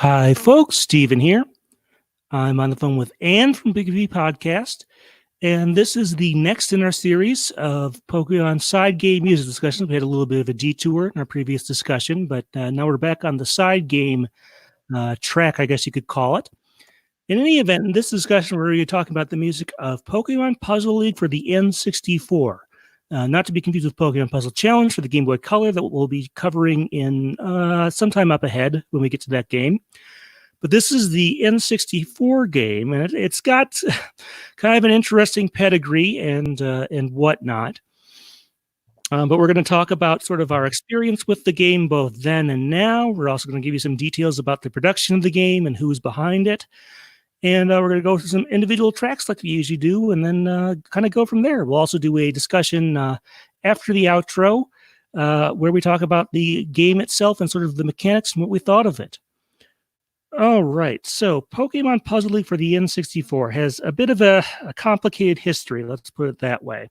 Hi, folks. Steven here. I'm on the phone with Anne from Pikapi Podcast, and this is the next in our series of Pokemon side game music discussions. We had a little bit of a detour in our previous discussion, but now we're back on the side game track, I guess you could call it. In any event, in this discussion, we're going to be talking about the music of Pokemon Puzzle League for the N64. Not to be confused with Pokemon Puzzle Challenge for the Game Boy Color that we'll be covering in sometime up ahead when we get to that game. But this is the N64 game, and it's got kind of an interesting pedigree and whatnot. But we're going to talk about sort of our experience with the game both then and now. We're also going to give you some details about the production of the game and who's behind it. And we're going to go through some individual tracks like we usually do, and then kind of go from there. We'll also do a discussion after the outro where we talk about the game itself and sort of the mechanics and what we thought of it. All right, so Pokemon Puzzle League for the N64 has a bit of a complicated history, let's put it that way.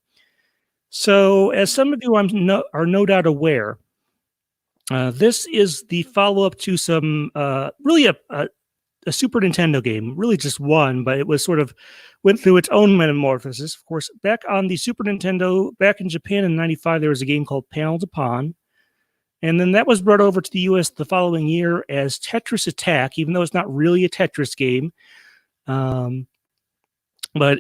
So, as some of you are no doubt aware, this is the follow-up to some really a Super Nintendo game, really just one, but it was sort of went through its own metamorphosis. Of course, back on the Super Nintendo, back in Japan in '95, there was a game called Panel De Pon. And then that was brought over to the US the following year as Tetris Attack, even though it's not really a Tetris game. But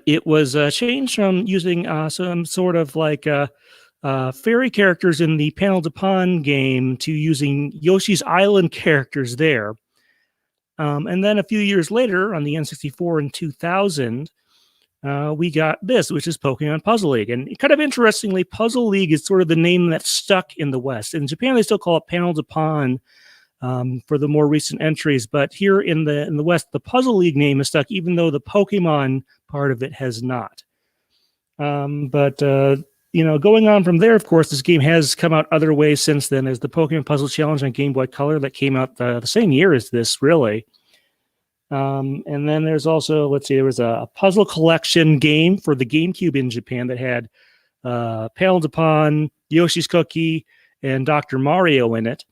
it was changed from using some sort of like fairy characters in the Panel de Pon game to using Yoshi's Island characters there. And then a few years later on the N64 in 2000, we got this, which is Pokemon Puzzle League. And kind of interestingly, Puzzle League is sort of the name that's stuck in the West. In Japan, they still call it Panel de Pon for the more recent entries. But here in the West, the Puzzle League name is stuck, even though the Pokemon part of it has not. Going on from there, of course, this game has come out other ways since then. There's the Pokemon Puzzle Challenge on Game Boy Color that came out the same year as this, really. And then there's also, there was a puzzle collection game for the GameCube in Japan that had Panel de Pon, Yoshi's Cookie, and Dr. Mario in it.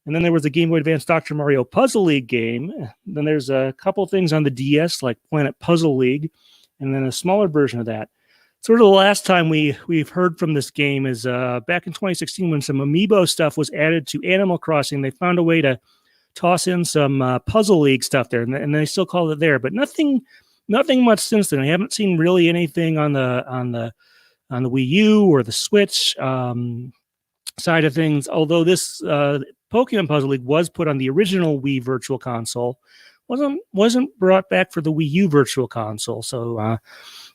And then there was the Game Boy Advance Dr. Mario Puzzle League game. Then there's a couple things on the DS, like Planet Puzzle League, and then a smaller version of that. Sort of the last time we've heard from this game is back in 2016 when some Amiibo stuff was added to Animal Crossing. They found a way to toss in some Puzzle League stuff there, and they still call it there, but nothing much since then. I haven't seen really anything on the Wii U or the Switch side of things. Although this Pokemon Puzzle League was put on the original Wii Virtual Console, wasn't brought back for the Wii U Virtual Console. So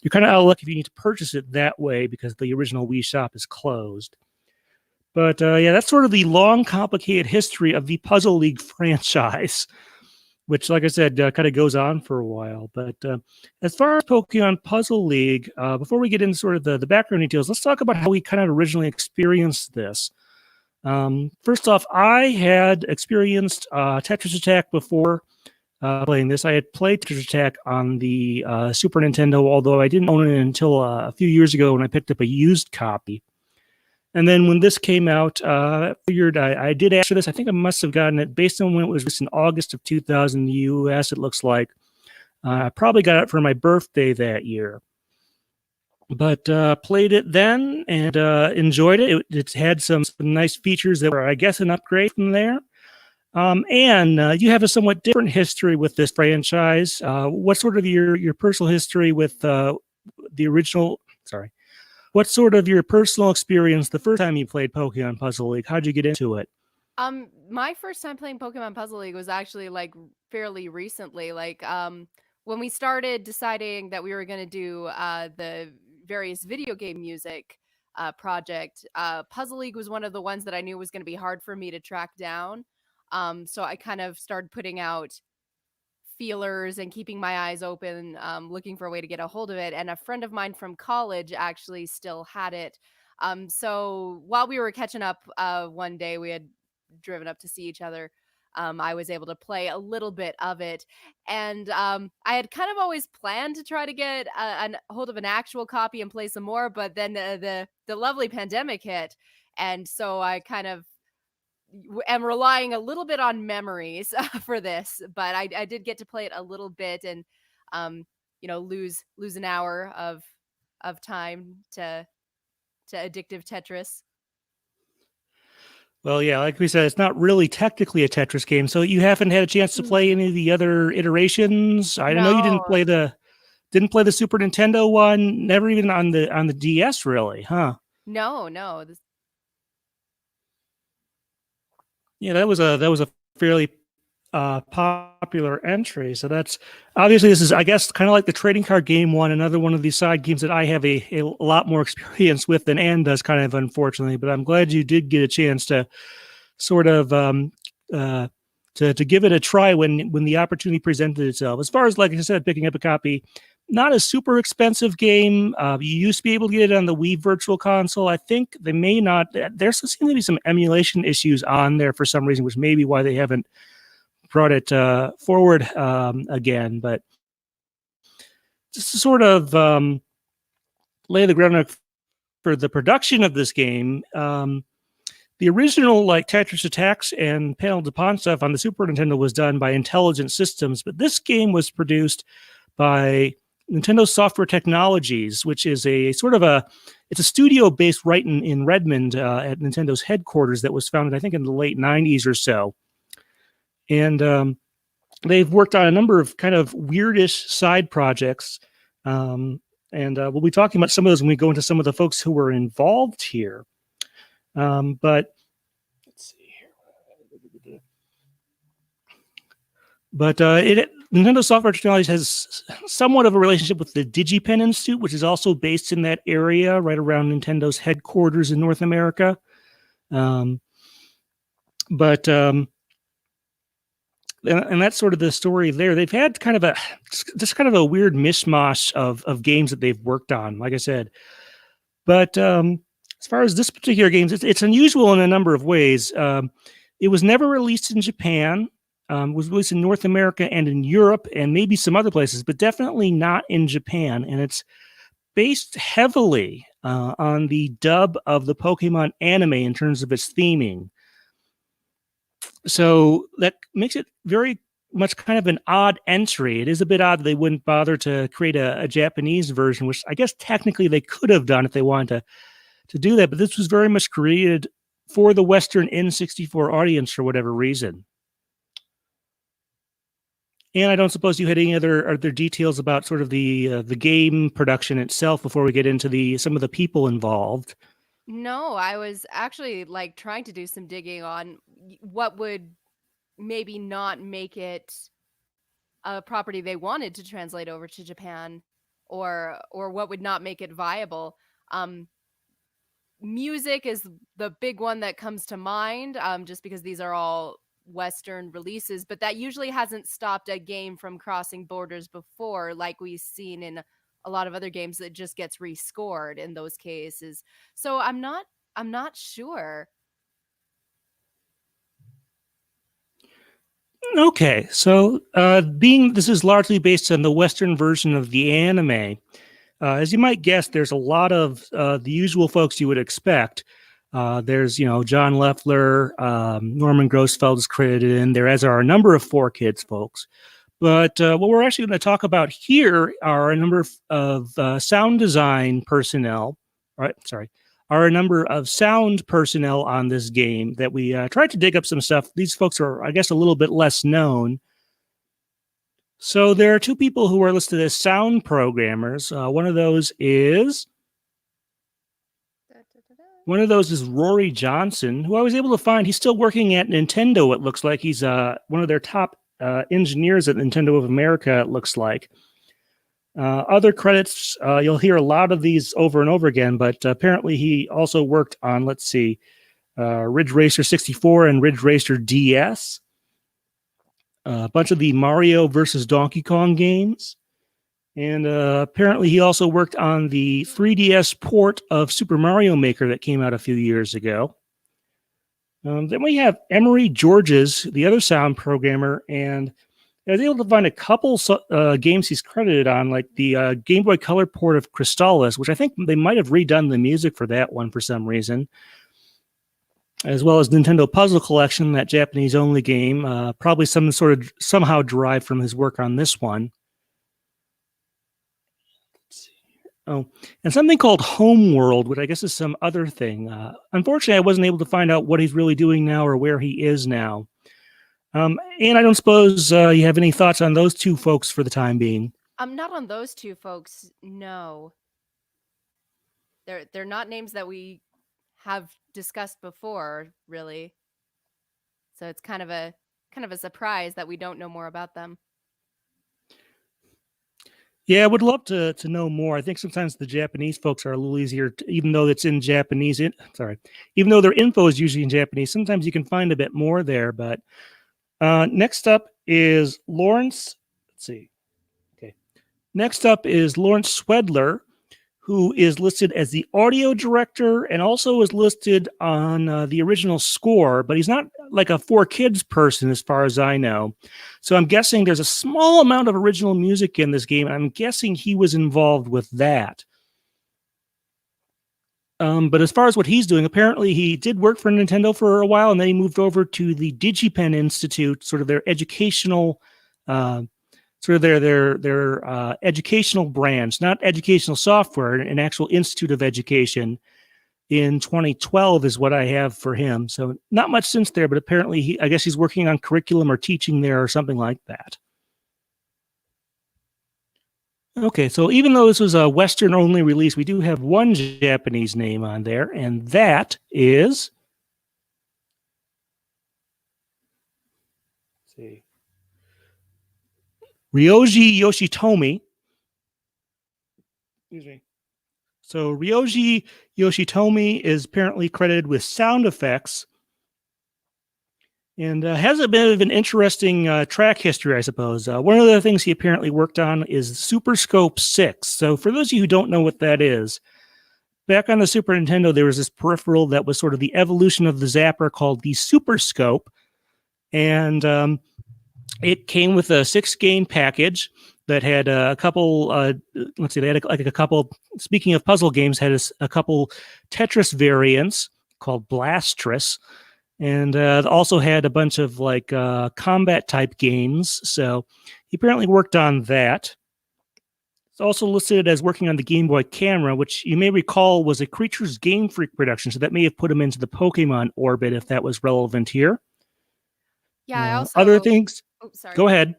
you're kind of out of luck if you need to purchase it that way because the original Wii shop is closed. But that's sort of the long, complicated history of the Puzzle League franchise, which, like I said, kind of goes on for a while. But as far as Pokemon Puzzle League, before we get into sort of the background details, let's talk about how we kind of originally experienced this. First off, I had experienced Tetris Attack before playing this. I had played Tetris Attack on the Super Nintendo, although I didn't own it until a few years ago when I picked up a used copy. And then when this came out, I figured I did ask for this. I think I must have gotten it based on when it was released in August of 2000 in the US, it looks like. I probably got it for my birthday that year. But played it then and enjoyed it. It had some nice features that were, I guess, an upgrade from there. And you have a somewhat different history with this franchise. What's sort of your personal history with the original? Sorry. What's sort of your personal experience the first time you played Pokemon Puzzle League? How'd you get into it? My first time playing Pokemon Puzzle League was actually like fairly recently. When we started deciding that we were going to do the various video game music project, Puzzle League was one of the ones that I knew was going to be hard for me to track down. So I kind of started putting out feelers and keeping my eyes open, looking for a way to get a hold of it. And a friend of mine from college actually still had it. So while we were catching up one day, we had driven up to see each other. I was able to play a little bit of it. And I had kind of always planned to try to get a hold of an actual copy and play some more. But then the lovely pandemic hit. And so I kind of am relying a little bit on memories for this, but I did get to play it a little bit and lose an hour of time to addictive Tetris. Well, yeah, like we said, it's not really technically a Tetris game, so you haven't had a chance to play any of the other iterations. I know you didn't play the Super Nintendo one, never even on the DS, really, huh? No. Yeah, that was a fairly popular entry. So that's obviously, this is, I guess, kind of like the trading card game one, another one of these side games that I have a lot more experience with than Anne does, kind of unfortunately. But I'm glad you did get a chance to sort of to give it a try when the opportunity presented itself. As far as, like I said, picking up a copy, not a super expensive game. You used to be able to get it on the Wii Virtual Console. I think they may not. There seems to be some emulation issues on there for some reason, which may be why they haven't brought it forward again. But just to sort of lay the groundwork for the production of this game, the original like Tetris Attacks and Panel De Pon stuff on the Super Nintendo was done by Intelligent Systems, but this game was produced by Nintendo Software Technologies, which is a sort of it's a studio based right in Redmond at Nintendo's headquarters that was founded, I think, in the late 90s or so. And they've worked on a number of kind of weirdish side projects. And we'll be talking about some of those when we go into some of the folks who were involved here. But let's see here. But Nintendo Software Technologies has somewhat of a relationship with the DigiPen Institute, which is also based in that area, right around Nintendo's headquarters in North America. And that's sort of the story there. They've had kind of a weird mishmash of games that they've worked on, like I said. But as far as this particular game, it's unusual in a number of ways. It was never released in Japan. It was released in North America and in Europe and maybe some other places, but definitely not in Japan. And it's based heavily on the dub of the Pokemon anime in terms of its theming. So that makes it very much kind of an odd entry. It is a bit odd that they wouldn't bother to create a Japanese version, which I guess technically they could have done if they wanted to do that. But this was very much created for the Western N64 audience for whatever reason. And I don't suppose you had any other details about sort of the game production itself before we get into some of the people involved. No, I was actually like trying to do some digging on what would maybe not make it a property they wanted to translate over to Japan, or what would not make it viable. Music is the big one that comes to mind, just because these are all Western releases, but that usually hasn't stopped a game from crossing borders before, like we've seen in a lot of other games that just gets rescored in those cases. So I'm not sure. Okay, so this is largely based on the Western version of the anime, as you might guess, there's a lot of the usual folks you would expect. There's, John Leffler, Norman Grossfeld is credited in there, as are a number of 4Kids folks. But what we're actually going to talk about here are a number of sound design personnel. Are a number of sound personnel on this game that we tried to dig up some stuff. These folks are, I guess, a little bit less known. So there are two people who are listed as sound programmers. One of those is Rory Johnson, who I was able to find. He's still working at Nintendo, it looks like. He's one of their top engineers at Nintendo of America, it looks like. Other credits, you'll hear a lot of these over and over again, but apparently he also worked on, Ridge Racer 64 and Ridge Racer DS. A bunch of the Mario versus Donkey Kong games. And apparently he also worked on the 3DS port of Super Mario Maker that came out a few years ago. Then we have Emery Georges, the other sound programmer, and I was able to find a couple games he's credited on, like the Game Boy Color port of Crystallis, which I think they might have redone the music for that one for some reason. as well as Nintendo Puzzle Collection, that Japanese-only game, probably somehow derived from his work on this one. Let's see. Oh, and something called Homeworld, which I guess is some other thing. Unfortunately, I wasn't able to find out what he's really doing now or where he is now. And I don't suppose you have any thoughts on those two folks for the time being. Not on those two folks, no. They're not names that we have discussed before, really. So it's kind of a surprise that we don't know more about them. Yeah, I would love to know more. I think sometimes the Japanese folks are a little easier, even though it's in Japanese. Even though their info is usually in Japanese, sometimes you can find a bit more there. But next up is Lawrence. Let's see. Okay. Next up is Lawrence Swedler, who is listed as the audio director and also is listed on the original score, but he's not like a 4Kids person as far as I know. So I'm guessing there's a small amount of original music in this game, and I'm guessing he was involved with that. But as far as what he's doing, apparently he did work for Nintendo for a while, and then he moved over to the DigiPen Institute, sort of their educational their educational branch, not educational software, an actual institute of education in 2012 is what I have for him. So not much since there, but apparently I guess he's working on curriculum or teaching there or something like that. Okay, so even though this was a Western-only release, we do have one Japanese name on there, and that is... Let's see. Ryoji Yoshitomi. Excuse me. So Ryoji Yoshitomi is apparently credited with sound effects and has a bit of an interesting track history, I suppose. One of the things he apparently worked on is Super Scope 6. So for those of you who don't know what that is, back on the Super Nintendo, there was this peripheral that was sort of the evolution of the Zapper called the Super Scope. And it came with a 6-game package that had a couple, they had a couple, speaking of puzzle games, had a couple Tetris variants called Blastris, and also had a bunch of combat type games. So he apparently worked on that. It's also listed as working on the Game Boy camera, which you may recall was a Creatures Game Freak production. So that may have put him into the Pokemon orbit if that was relevant here. Yeah, I also... Other things... Oh, sorry. Go ahead.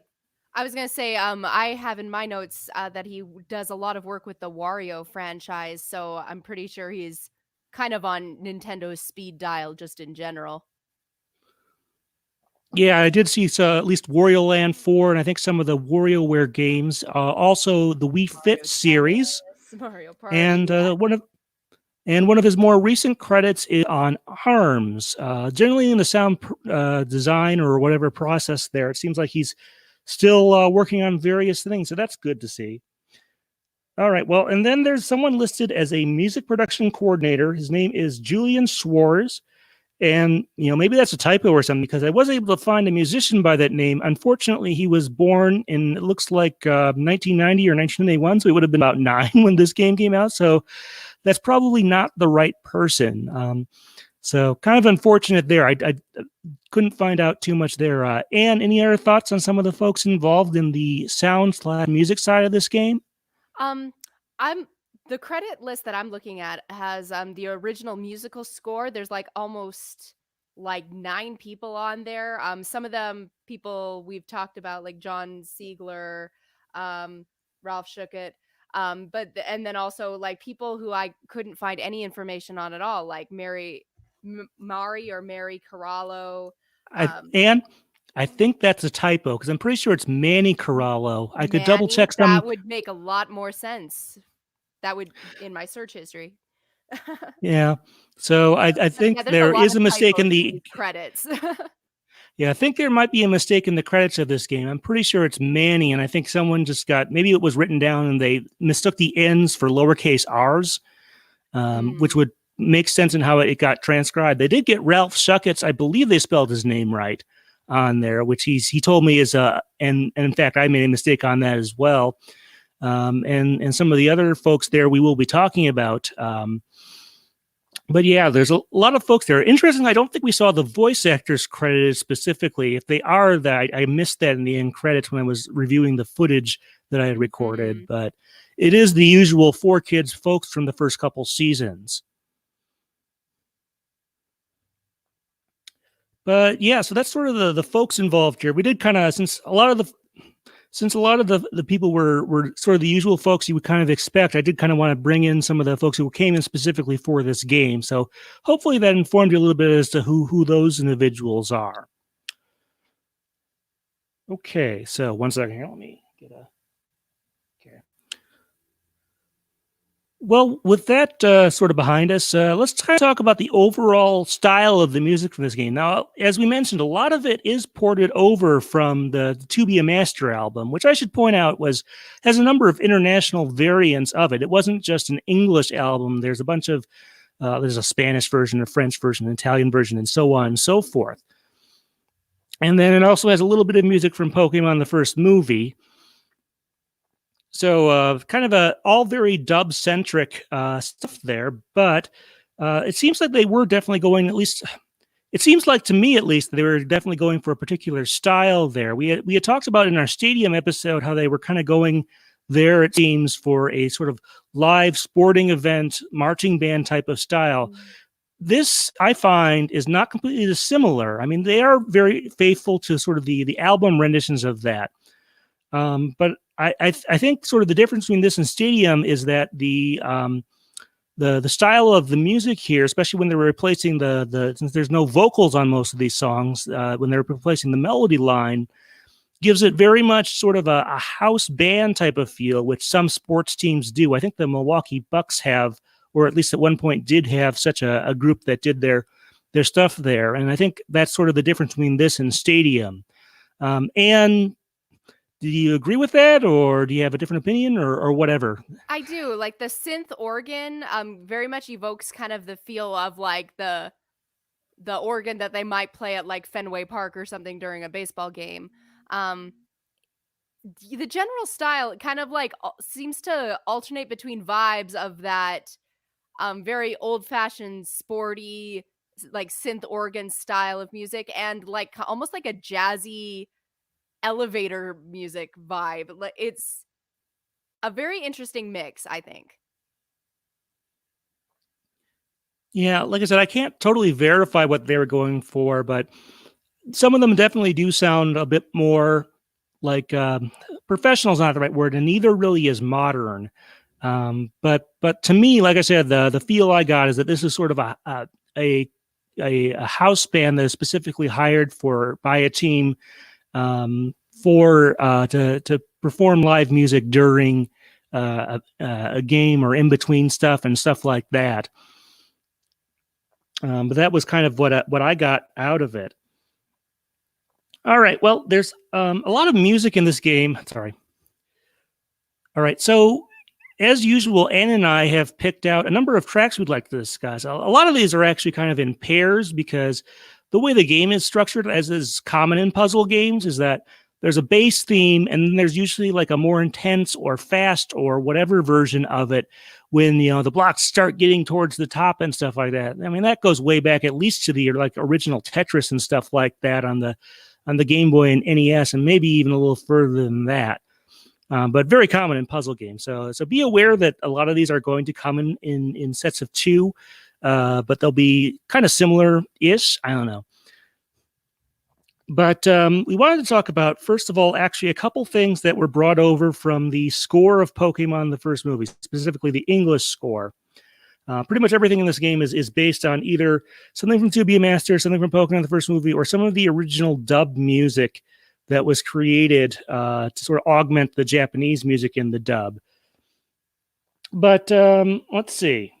I was going to say, I have in my notes that he does a lot of work with the Wario franchise, so I'm pretty sure he's kind of on Nintendo's speed dial just in general. Yeah, I did see at least Wario Land 4, and I think some of the WarioWare games. Also, the Wii Fit series. Mario Party. And one of his more recent credits is on ARMS. Generally in the sound design or whatever process there, it seems like he's still working on various things. So that's good to see. All right. Well, and then there's someone listed as a music production coordinator. His name is Julian Schwarz. And, maybe that's a typo or something because I wasn't able to find a musician by that name. Unfortunately, he was born in, it looks like 1990 or 1991. So he would have been about 9 when this game came out. So that's probably not the right person. So kind of unfortunate there. I couldn't find out too much there. Anne, any other thoughts on some of the folks involved in the sound/music side of this game? The credit list that I'm looking at has the original musical score. There's almost 9 people on there. Some of them people we've talked about, like John Siegler, Ralph Schuckett. And then also people who I couldn't find any information on at all, like Mary Carallo. And I think that's a typo because I'm pretty sure it's Manny Carallo. I could double check some. That would make a lot more sense. That would in my search history. Yeah. So I think there is a mistake in the credits. Yeah, I think there might be a mistake in the credits of this game. I'm pretty sure it's Manny, and I think someone just maybe it was written down and they mistook the N's for lowercase r's, which would make sense in how it got transcribed. They did get Ralph Schuckett's, I believe they spelled his name right on there, which he told me is, and in fact, I made a mistake on that as well. And some of the other folks there we will be talking about. But yeah, there's a lot of folks there. Interesting, I don't think we saw the voice actors credited specifically. If they are, that I missed that in the end credits when I was reviewing the footage that I had recorded. Mhm. But it is the usual 4Kids folks from the first couple seasons. But yeah, so that's sort of the folks involved here. We did kind of, since a lot of the people were sort of the usual folks you would kind of expect, I did kind of want to bring in some of the folks who came in specifically for this game. So hopefully that informed you a little bit as to who those individuals are. Okay, so one second here. Let me get a. Okay. Well, with that sort of behind us, let's kind of talk about the overall style of the music from this game. Now, as we mentioned, a lot of it is ported over from the To Be a Master album, which I should point out has a number of international variants of it. It wasn't just an English album. There's a bunch of there's a Spanish version, a French version, an Italian version, and so on and so forth. And then it also has a little bit of music from Pokemon the first movie. So kind of a all very dub centric stuff there, but it seems like they were definitely going, at least it seems like to me at least, they were definitely going for a particular style there. We had talked about in our Stadium episode how they were kind of going there, it seems, for a sort of live sporting event, marching band type of style. Mm. This, I find, is not completely dissimilar. I mean, they are very faithful to sort of the album renditions of that. But I think sort of the difference between this and Stadium is that the style of the music here, especially when they're replacing since there's no vocals on most of these songs, when they're replacing the melody line, gives it very much sort of a house band type of feel, which some sports teams do. I think the Milwaukee Bucks have, or at least at one point did have, such a group that did their stuff there. And I think that's sort of the difference between this and Stadium. And do you agree with that, or do you have a different opinion, or whatever? I do. Like the synth organ very much evokes kind of the feel of like the organ that they might play at like Fenway Park or something during a baseball game. Um the general style kind of like seems to alternate between vibes of that very old-fashioned sporty like synth organ style of music and like almost like a jazzy elevator music vibe. Like it's a very interesting mix, I think. Yeah, like I said, I can't totally verify what they were going for, but some of them definitely do sound a bit more like professional's not the right word, and neither really is modern. But to me, like I said, the feel I got is that this is sort of a house band that is specifically hired by a team to perform live music during a game or in between stuff and stuff like that. But that was kind of what I got out of it. All right. Well, there's a lot of music in this game. Sorry. All right. So, as usual, Ann and I have picked out a number of tracks we'd like to discuss. A lot of these are actually kind of in pairs because the way the game is structured, as is common in puzzle games, is that there's a base theme and then there's usually like a more intense or fast or whatever version of it when the blocks start getting towards the top and stuff like that. I mean, that goes way back at least to the like original Tetris and stuff like that on the Game Boy and NES, and maybe even a little further than that. But very common in puzzle games. So be aware that a lot of these are going to come in sets of two, but they'll be kind of similar-ish. I don't know. But we wanted to talk about, first of all, actually a couple things that were brought over from the score of Pokemon the first movie, specifically the English score. Pretty much everything in this game is based on either something from To Be a Master, something from Pokemon the first movie, or some of the original dub music that was created to sort of augment the Japanese music in the dub. But let's see.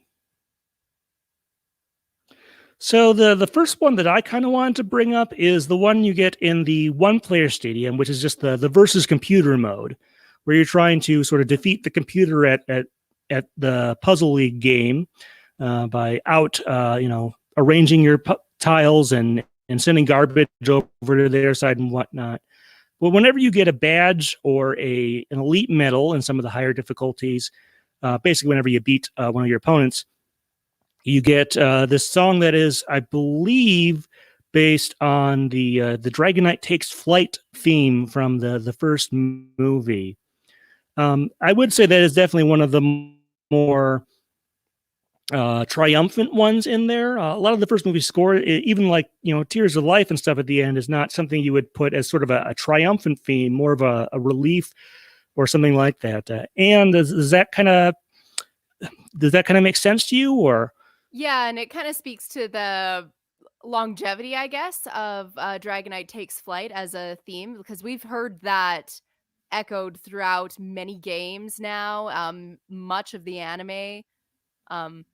So the first one that I kind of wanted to bring up is the one you get in the one-player stadium, which is just the versus computer mode, where you're trying to sort of defeat the computer at the Puzzle League game by arranging your tiles and sending garbage over to their side and whatnot. But whenever you get a badge or an elite medal in some of the higher difficulties, basically whenever you beat one of your opponents, you get this song that is, I believe, based on the Dragonite Takes Flight theme from the first movie. I would say that is definitely one of the more triumphant ones in there. A lot of the first movie score, even like Tears of Life and stuff at the end, is not something you would put as sort of a triumphant theme, more of a relief or something like that. And does that kind of make sense to you, or? Yeah, and it kind of speaks to the longevity, I guess, of Dragonite Takes Flight as a theme, because we've heard that echoed throughout many games now, much of the anime. Um,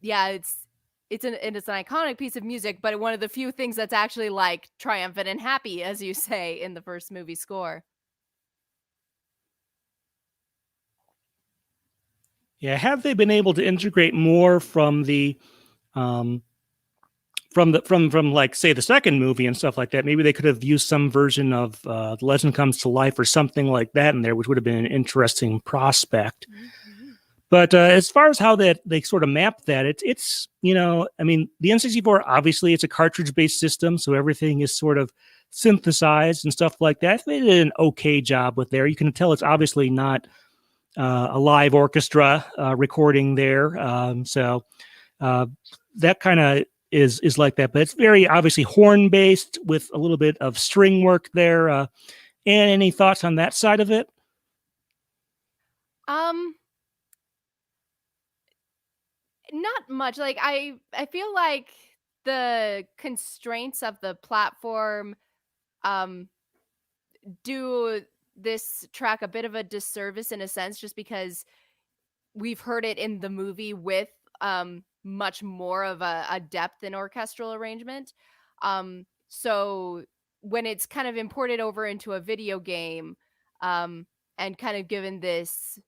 yeah, it's an iconic piece of music, but one of the few things that's actually like triumphant and happy, as you say in the first movie score. Yeah, have they been able to integrate more from the from like say the second movie and stuff like that? Maybe they could have used some version of The Legend Comes to Life or something like that in there, which would have been an interesting prospect. Mm-hmm. But as far as how that they sort of map that, it's I mean, the N64, obviously it's a cartridge-based system, so everything is sort of synthesized and stuff like that. They did an okay job with there. You can tell it's obviously not a live orchestra recording there. So that kind of is like that, but it's very obviously horn based with a little bit of string work there. And any thoughts on that side of it? Not much. Like I feel like the constraints of the platform do this track a bit of a disservice in a sense, just because we've heard it in the movie with much more of a depth in orchestral arrangement. So when it's kind of imported over into a video game and kind of given this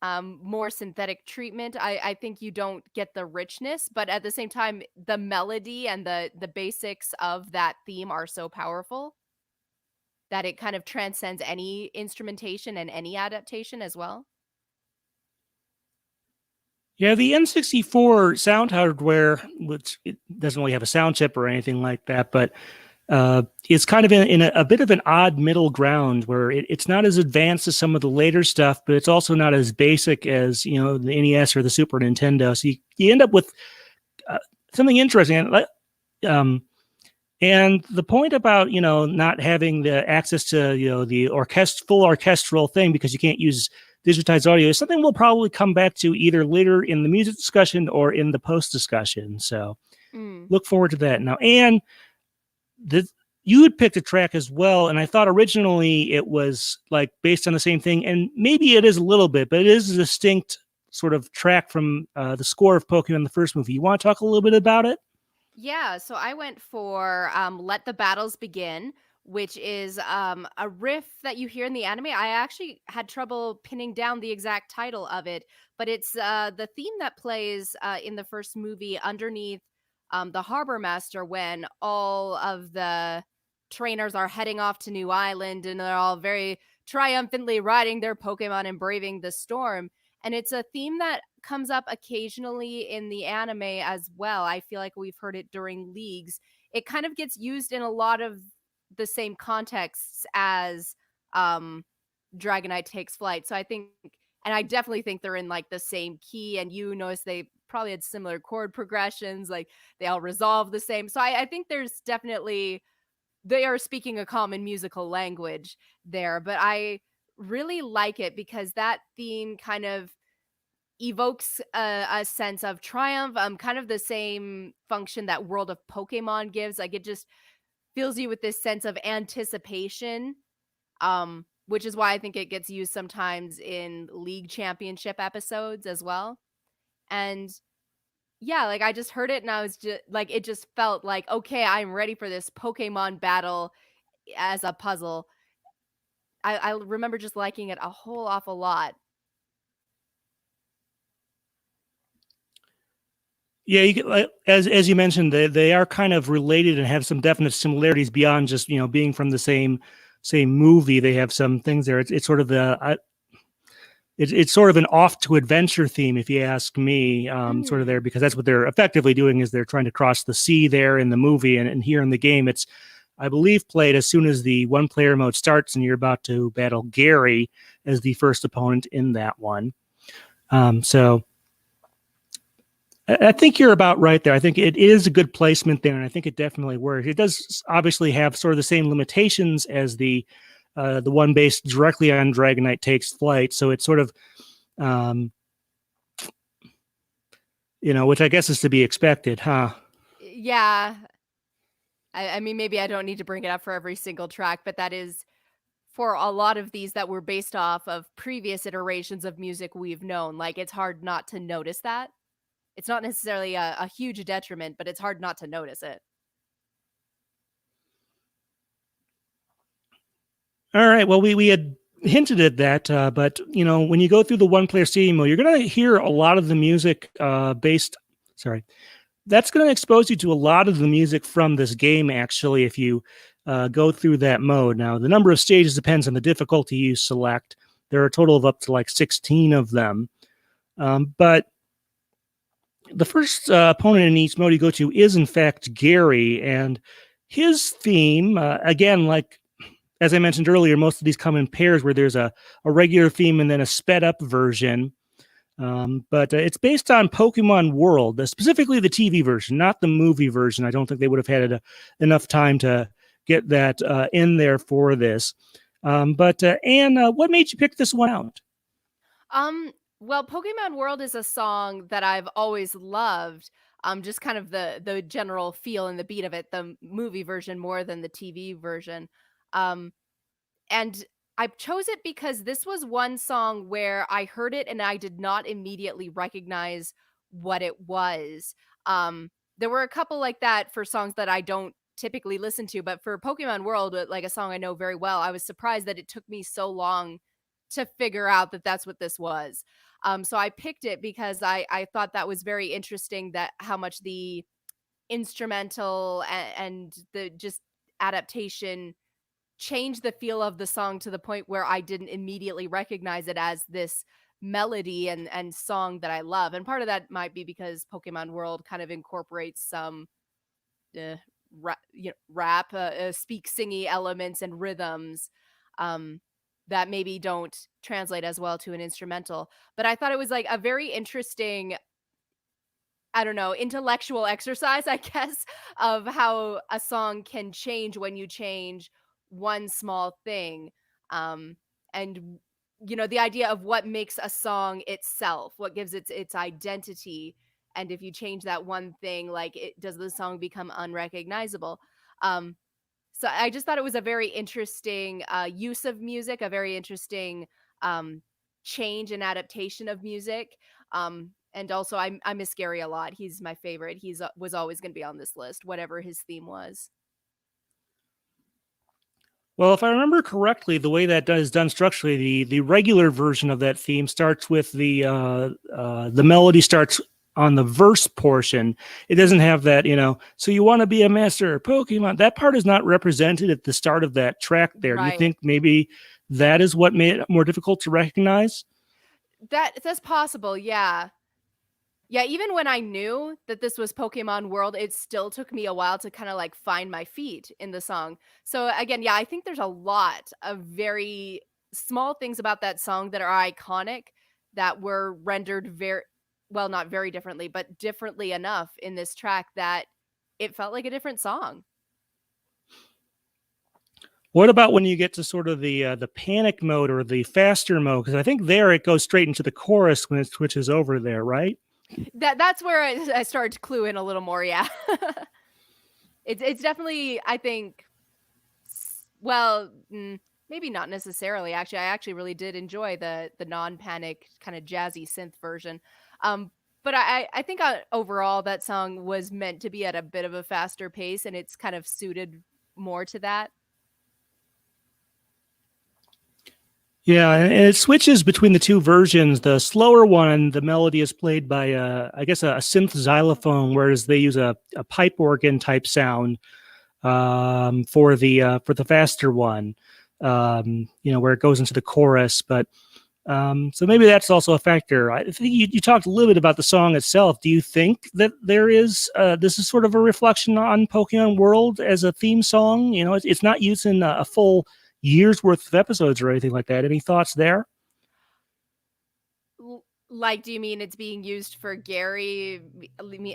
more synthetic treatment, I think you don't get the richness, but at the same time, the melody and the basics of that theme are so powerful that it kind of transcends any instrumentation and any adaptation as well. Yeah, the N64 sound hardware, which it doesn't really have a sound chip or anything like that, but it's kind of in a bit of an odd middle ground where it's not as advanced as some of the later stuff, but it's also not as basic as the NES or the Super Nintendo. So you end up with something interesting. And the point about not having the access to the full orchestral thing because you can't use digitized audio is something we'll probably come back to either later in the music discussion or in the post discussion. So look forward to that. Now, Anne, you had picked a track as well, and I thought originally it was like based on the same thing, and maybe it is a little bit, but it is a distinct sort of track from the score of Pokemon the first movie. You want to talk a little bit about it? Yeah, so I went for Let the Battles Begin, which is a riff that you hear in the anime. I actually had trouble pinning down the exact title of it, but it's the theme that plays in the first movie underneath the Harbor Master when all of the trainers are heading off to New Island and they're all very triumphantly riding their Pokemon and braving the storm. And it's a theme that comes up occasionally in the anime as well. I feel like we've heard it during leagues. It kind of gets used in a lot of the same contexts as Dragonite Takes Flight. So I think, and I definitely think they're in like the same key, and you notice they probably had similar chord progressions, like they all resolve the same. So I think there's definitely, they are speaking a common musical language there, but I really like it because that theme kind of evokes a sense of triumph, kind of the same function that World of Pokemon gives. Like it just fills you with this sense of anticipation, which is why I think it gets used sometimes in league championship episodes as well. And yeah, like I just heard it and I was just like, it just felt like, okay, I'm ready for this Pokemon battle as a puzzle. I remember just liking it a whole awful lot. Yeah, as you mentioned, they are kind of related and have some definite similarities beyond just being from the same movie. They have some things there. It's sort of it's sort of an off to adventure theme, if you ask me, sort of there, because that's what they're effectively doing is they're trying to cross the sea there in the movie. And here in the game, it's, I believe, played as soon as the one player mode starts and you're about to battle Gary as the first opponent in that one. So I think you're about right there. I think it is a good placement there, and I think it definitely works. It does obviously have sort of the same limitations as the one based directly on Dragonite Takes Flight. So it's sort of, which I guess is to be expected, huh? Yeah. I mean, maybe I don't need to bring it up for every single track, but that is for a lot of these that were based off of previous iterations of music we've known. Like, it's hard not to notice that. It's not necessarily a huge detriment, but it's hard not to notice it. All right. Well, we had hinted at that, but when you go through the one player CD mode, you're going to hear a lot of the music that's going to expose you to a lot of the music from this game, actually, if you go through that mode. Now, the number of stages depends on the difficulty you select. There are a total of up to like 16 of them. But the first opponent in each mode you go to is, in fact, Gary. And his theme, again, like as I mentioned earlier, most of these come in pairs where there's a regular theme and then a sped up version. But it's based on Pokemon World, specifically the TV version, not the movie version. I don't think they would have had enough time to get that in there for this. But Anne, what made you pick this one out? Well, Pokemon World is a song that I've always loved. Just kind of the general feel and the beat of it, the movie version more than the TV version. And I chose it because this was one song where I heard it and I did not immediately recognize what it was. There were a couple like that for songs that I don't typically listen to, but for Pokemon World, like a song I know very well, I was surprised that it took me so long to figure out that that's what this was. So I picked it because I thought that was very interesting, that how much the instrumental and the just adaptation changed the feel of the song to the point where I didn't immediately recognize it as this melody and song that I love. And part of that might be because Pokemon World kind of incorporates some rap, speak singy elements and rhythms that maybe don't translate as well to an instrumental. But I thought it was like a very interesting, I don't know, intellectual exercise, I guess, of how a song can change when you change one small thing. And the idea of what makes a song itself, what gives its identity. And if you change that one thing, like, does the song become unrecognizable? So I just thought it was a very interesting use of music, a very interesting change and adaptation of music. And also, I miss Gary a lot. He's my favorite. He's was always going to be on this list, whatever his theme was. Well, if I remember correctly, the way that is done structurally, the regular version of that theme starts with the melody starts on the verse portion. It doesn't have that, so you want to be a master Pokemon. That part is not represented at the start of that track there. Right. Do you think maybe that is what made it more difficult to recognize? That's possible, yeah. Yeah, even when I knew that this was Pokemon World, it still took me a while to kind of like find my feet in the song. So again, yeah, I think there's a lot of very small things about that song that are iconic that were rendered not very differently, but differently enough in this track that it felt like a different song. What about when you get to sort of the panic mode or the faster mode? Because I think there it goes straight into the chorus when it switches over there, right? That's where I started to clue in a little more. Yeah. It's definitely, I think, well, maybe not necessarily. Actually, I actually really did enjoy the non-panic kind of jazzy synth version. But I think overall that song was meant to be at a bit of a faster pace, and it's kind of suited more to that. Yeah, and it switches between the two versions. The slower one, the melody is played by, I guess, a synth xylophone, whereas they use a pipe organ type sound for the faster one. Where it goes into the chorus. But So maybe that's also a factor. I think you talked a little bit about the song itself. Do you think that there is this is sort of a reflection on Pokemon World as a theme song? You know, it's not used in a full year's worth of episodes or anything like that. Any thoughts there? Like, do you mean it's being used for Gary?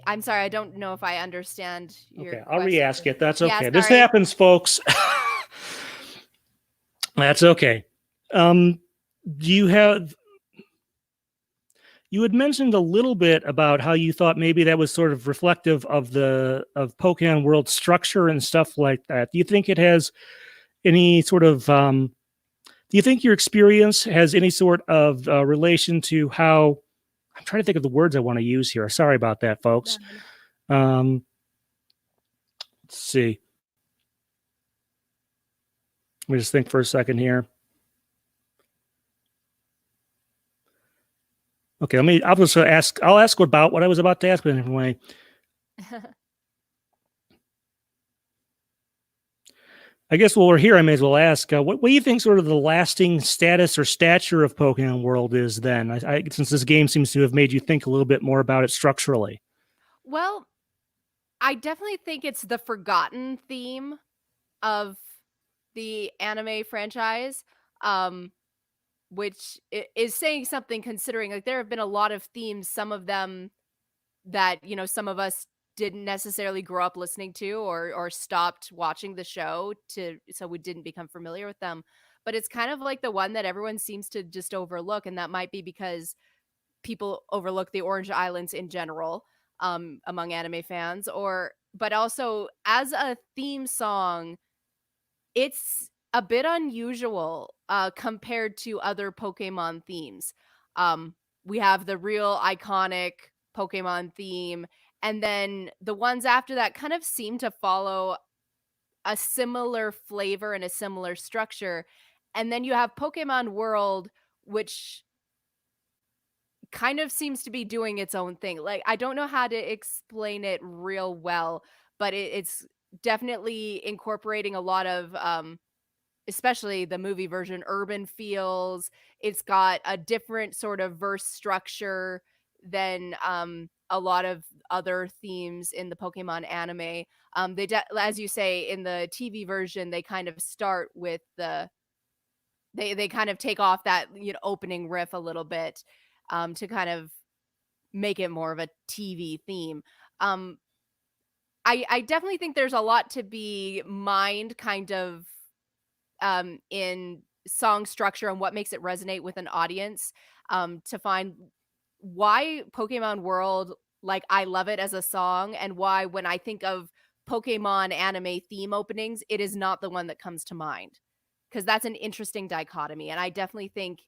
I'm sorry, I don't know if I understand your Okay, I'll question. re-ask it. That's Yeah, okay. This sorry. happens, folks. That's okay. You had mentioned a little bit about how you thought maybe that was sort of reflective of Pokemon World structure and stuff like that. Do you think it has any sort of do you think your experience has any sort of relation to how I'm trying to think of the words I want to use here. Sorry about that, folks. Let's see. Let me just think for a second here. Okay, I'll ask about what I was about to ask, but anyway. I guess while we're here, I may as well ask, what do you think sort of the lasting status or stature of Pokemon World is then? Since this game seems to have made you think a little bit more about it structurally. Well, I definitely think it's the forgotten theme of the anime franchise, which is saying something considering like there have been a lot of themes, some of them that, you know, some of us didn't necessarily grow up listening to or stopped watching the show so we didn't become familiar with them. But it's kind of like the one that everyone seems to just overlook, and that might be because people overlook the Orange Islands in general, among anime fans, but also as a theme song, it's a bit unusual compared to other Pokemon themes. We have the real iconic Pokemon theme, and then the ones after that kind of seem to follow a similar flavor and a similar structure. And then you have Pokemon World, which kind of seems to be doing its own thing. Like, I don't know how to explain it real well, but it's definitely incorporating a lot of especially the movie version, urban feels. It's got a different sort of verse structure than a lot of other themes in the Pokemon anime. As you say, in the TV version, they kind of start with they kind of take off that, you know, opening riff a little bit to kind of make it more of a TV theme. I definitely think there's a lot to be mined kind of in song structure and what makes it resonate with an audience, to find why Pokemon World, like, I love it as a song, and why when I think of Pokemon anime theme openings, it is not the one that comes to mind. Because that's an interesting dichotomy, and I definitely think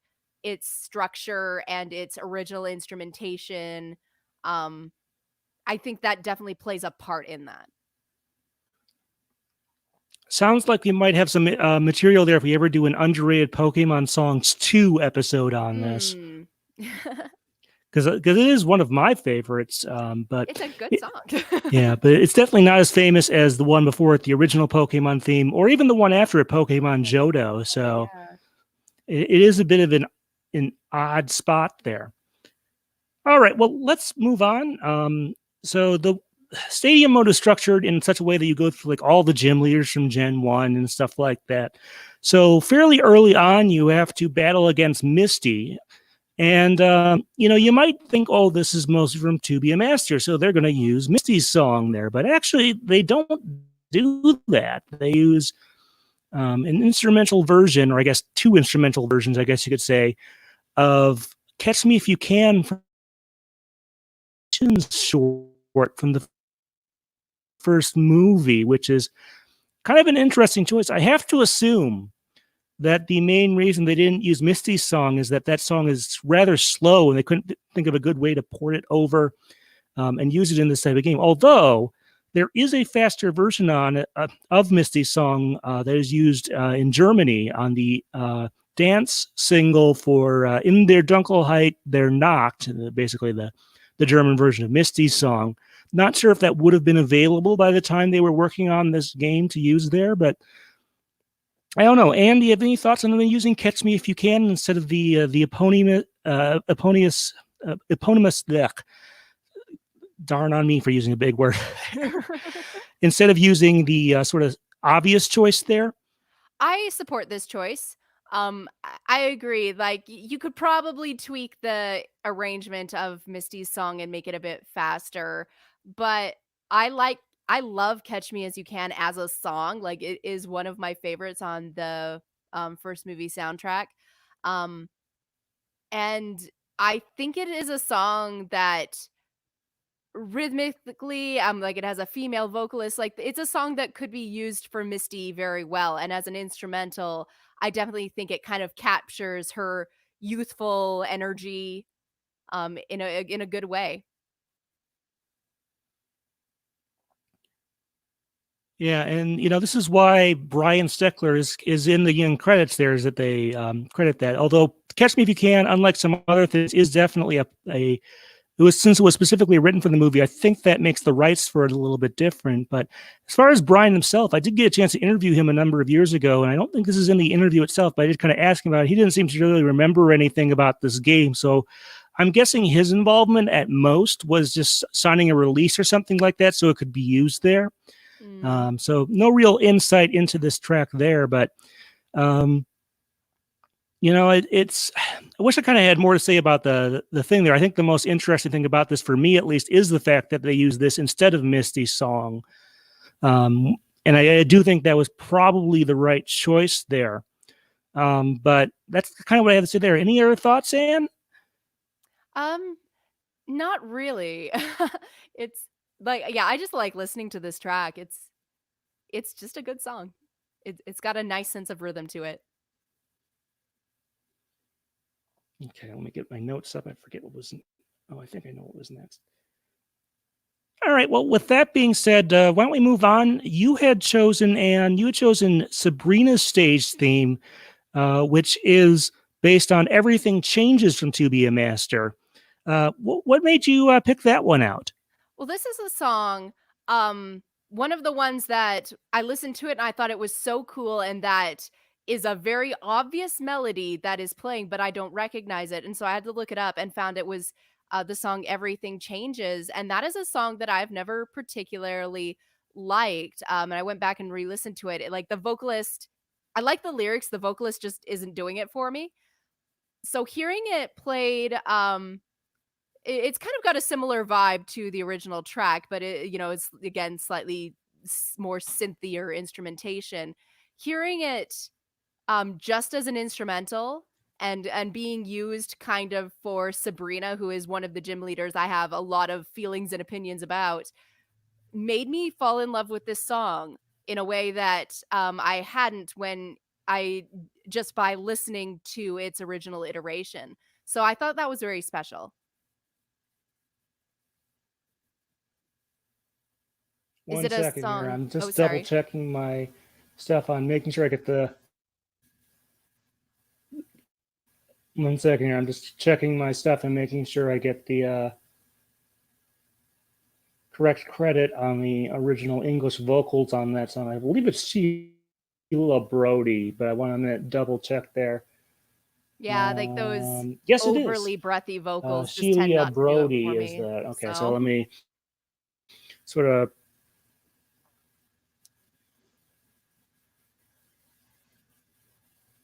its structure and its original instrumentation, I think that definitely plays a part in that. Sounds like we might have some material there if we ever do an underrated Pokemon Songs 2 episode on this. Because it is one of my favorites, but it's a good song. Yeah, but it's definitely not as famous as the one before it, the original Pokemon theme, or even the one after it, Pokemon Johto. So it is a bit of an odd spot there. All right, well, let's move on. So the stadium mode is structured in such a way that you go through like all the gym leaders from Gen 1 and stuff like that. So fairly early on, you have to battle against Misty. And, you know, you might think, oh, this is mostly from To Be a Master, so they're going to use Misty's song there. But actually, they don't do that. They use an instrumental version, or I guess two instrumental versions, I guess you could say, of Catch Me If You Can from short from the first movie, which is kind of an interesting choice. I have to assume that the main reason they didn't use Misty's song is that song is rather slow and they couldn't think of a good way to port it over and use it in this type of game. Although there is a faster version of Misty's song that is used in Germany on the dance single for In Der Dunkelheit Der Nacht, basically the German version of Misty's song. Not sure if that would have been available by the time they were working on this game to use there, but I don't know. Anne, do you have any thoughts on them using "Catch Me If You Can" instead of the eponymous? Darn on me for using a big word. Instead of using the sort of obvious choice there. I support this choice. I agree. Like you could probably tweak the arrangement of Misty's song and make it a bit faster, but I like I love Catch Me As You Can as a song. Like it is one of my favorites on the first movie soundtrack. Um and I think it is a song that rhythmically, like, it has a female vocalist, like, it's a song that could be used for Misty very well, and as an instrumental, I definitely think it kind of captures her youthful energy, in a good way. Yeah, and this is why Brian Steckler is in the young credits. There is that they credit that. Although "Catch Me If You Can," unlike some other things, is definitely a it was since it was specifically written for the movie. I think that makes the rights for it a little bit different. But as far as Brian himself, I did get a chance to interview him a number of years ago, and I don't think this is in the interview itself. But I did kind of ask him about it. He didn't seem to really remember anything about this game, so I'm guessing his involvement at most was just signing a release or something like that, so it could be used there. Mm. So no real insight into this track there, but um, it's. I wish I kind of had more to say about the thing there. I think the most interesting thing about this, for me at least, is the fact that they use this instead of Misty's song, um, and I do think that was probably the right choice there. But that's kind of what I have to say there. Any other thoughts, Anne? Um, Not really. It's like yeah, I just like listening to this track. It's just a good song. It's got a nice sense of rhythm to it. Okay, let me get my notes up. I forget what was. Oh, I think I know what was next. All right. Well, with that being said, why don't we move on? You had chosen Sabrina's stage theme, which is based on "Everything Changes" from "To Be a Master." What made you pick that one out? Well, this is a song, one of the ones that I listened to it and I thought it was so cool, and that is a very obvious melody that is playing, but I don't recognize it. And so I had to look it up and found it was the song Everything Changes. And that is a song that I've never particularly liked. And I went back and re listened to it. Like the vocalist, I like the lyrics, the vocalist just isn't doing it for me. So hearing it played, it's kind of got a similar vibe to the original track, but it's again slightly more synthier instrumentation. Hearing it just as an instrumental and being used kind of for Sabrina, who is one of the gym leaders I have a lot of feelings and opinions about, made me fall in love with this song in a way that I hadn't when I just by listening to its original iteration. So I thought that was very special. Is One it a second here. song? I'm Oh, just double sorry. checking my stuff on making sure I get the. One second here. I'm just checking my stuff and making sure I get the correct credit on the original English vocals on that song. I believe it's Sheila Brody, but I want to double check there. Yeah, like those Yes, it is. overly breathy vocals just tend Sheila not to do it Brody for is me. that. Okay, so So, let me sort of.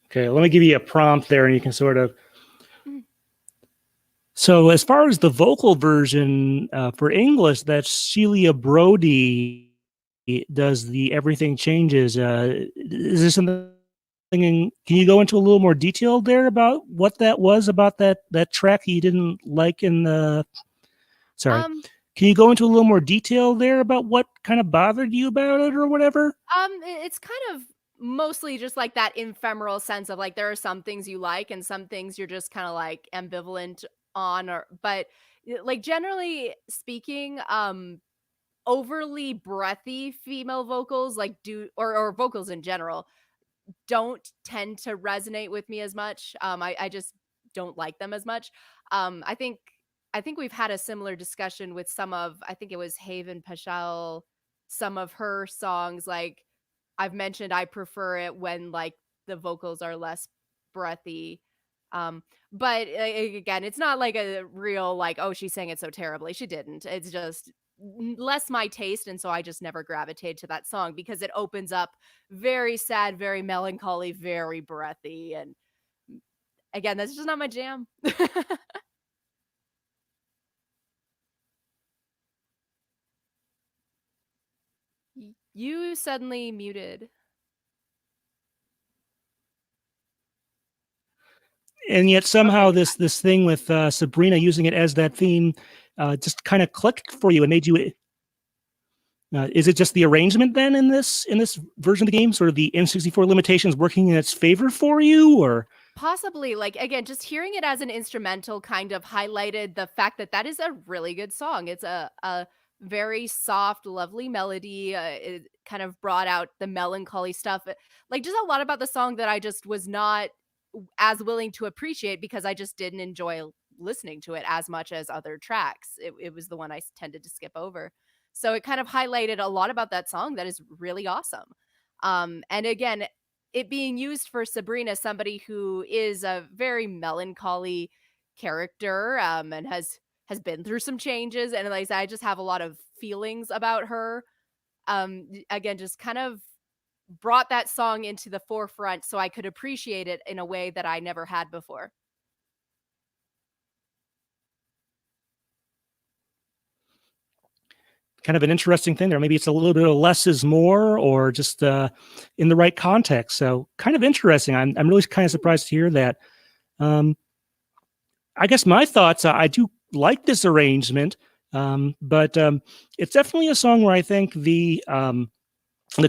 Okay, let me give you a prompt there, and you can sort of. mm, So, as far as the vocal version for English, that's Sheila Brody does the "Everything Changes." Is there something? Can you go into a little more detail there about what that was about that track you didn't like in the? Sorry, um, can you go into a little more detail there about what kind of bothered you about it or whatever? it's kind of mostly just like that ephemeral sense of like there are some things you like and some things you're just kind of like ambivalent on, or but like generally speaking, overly breathy female vocals like do or vocals in general don't tend to resonate with me as much. I just don't like them as much. I think we've had a similar discussion with some of I think it was Haven Paschal, some of her songs. Like I've mentioned, I prefer it when like the vocals are less breathy. But again, it's not like a real like, oh, she sang it so terribly. She didn't. It's just less my taste, and so I just never gravitated to that song because it opens up very sad, very melancholy, very breathy, and again, that's just not my jam. You suddenly muted. And yet somehow Okay. this thing with Sabrina using it as that theme just kind of clicked for you and made you. Is it just the arrangement then in this version of the game, sort of the N64 limitations working in its favor for you, or? Possibly, like, again, just hearing it as an instrumental kind of highlighted the fact that that is a really good song. It's a very soft, lovely melody. It kind of brought out the melancholy stuff. Like, just a lot about the song that I just was not as willing to appreciate because I just didn't enjoy listening to it as much as other tracks. It was the one I tended to skip over. So it kind of highlighted a lot about that song that is really awesome. And again, it being used for Sabrina, somebody who is a very melancholy character, and has been through some changes, and like I said, I just have a lot of feelings about her. Again, just kind of brought that song into the forefront so I could appreciate it in a way that I never had before. Kind of an interesting thing there. Maybe it's a little bit of less is more, or just in the right context. So kind of interesting. I'm really kind of surprised to hear that. Um, I guess my thoughts. I do like this arrangement, but it's definitely a song where I think the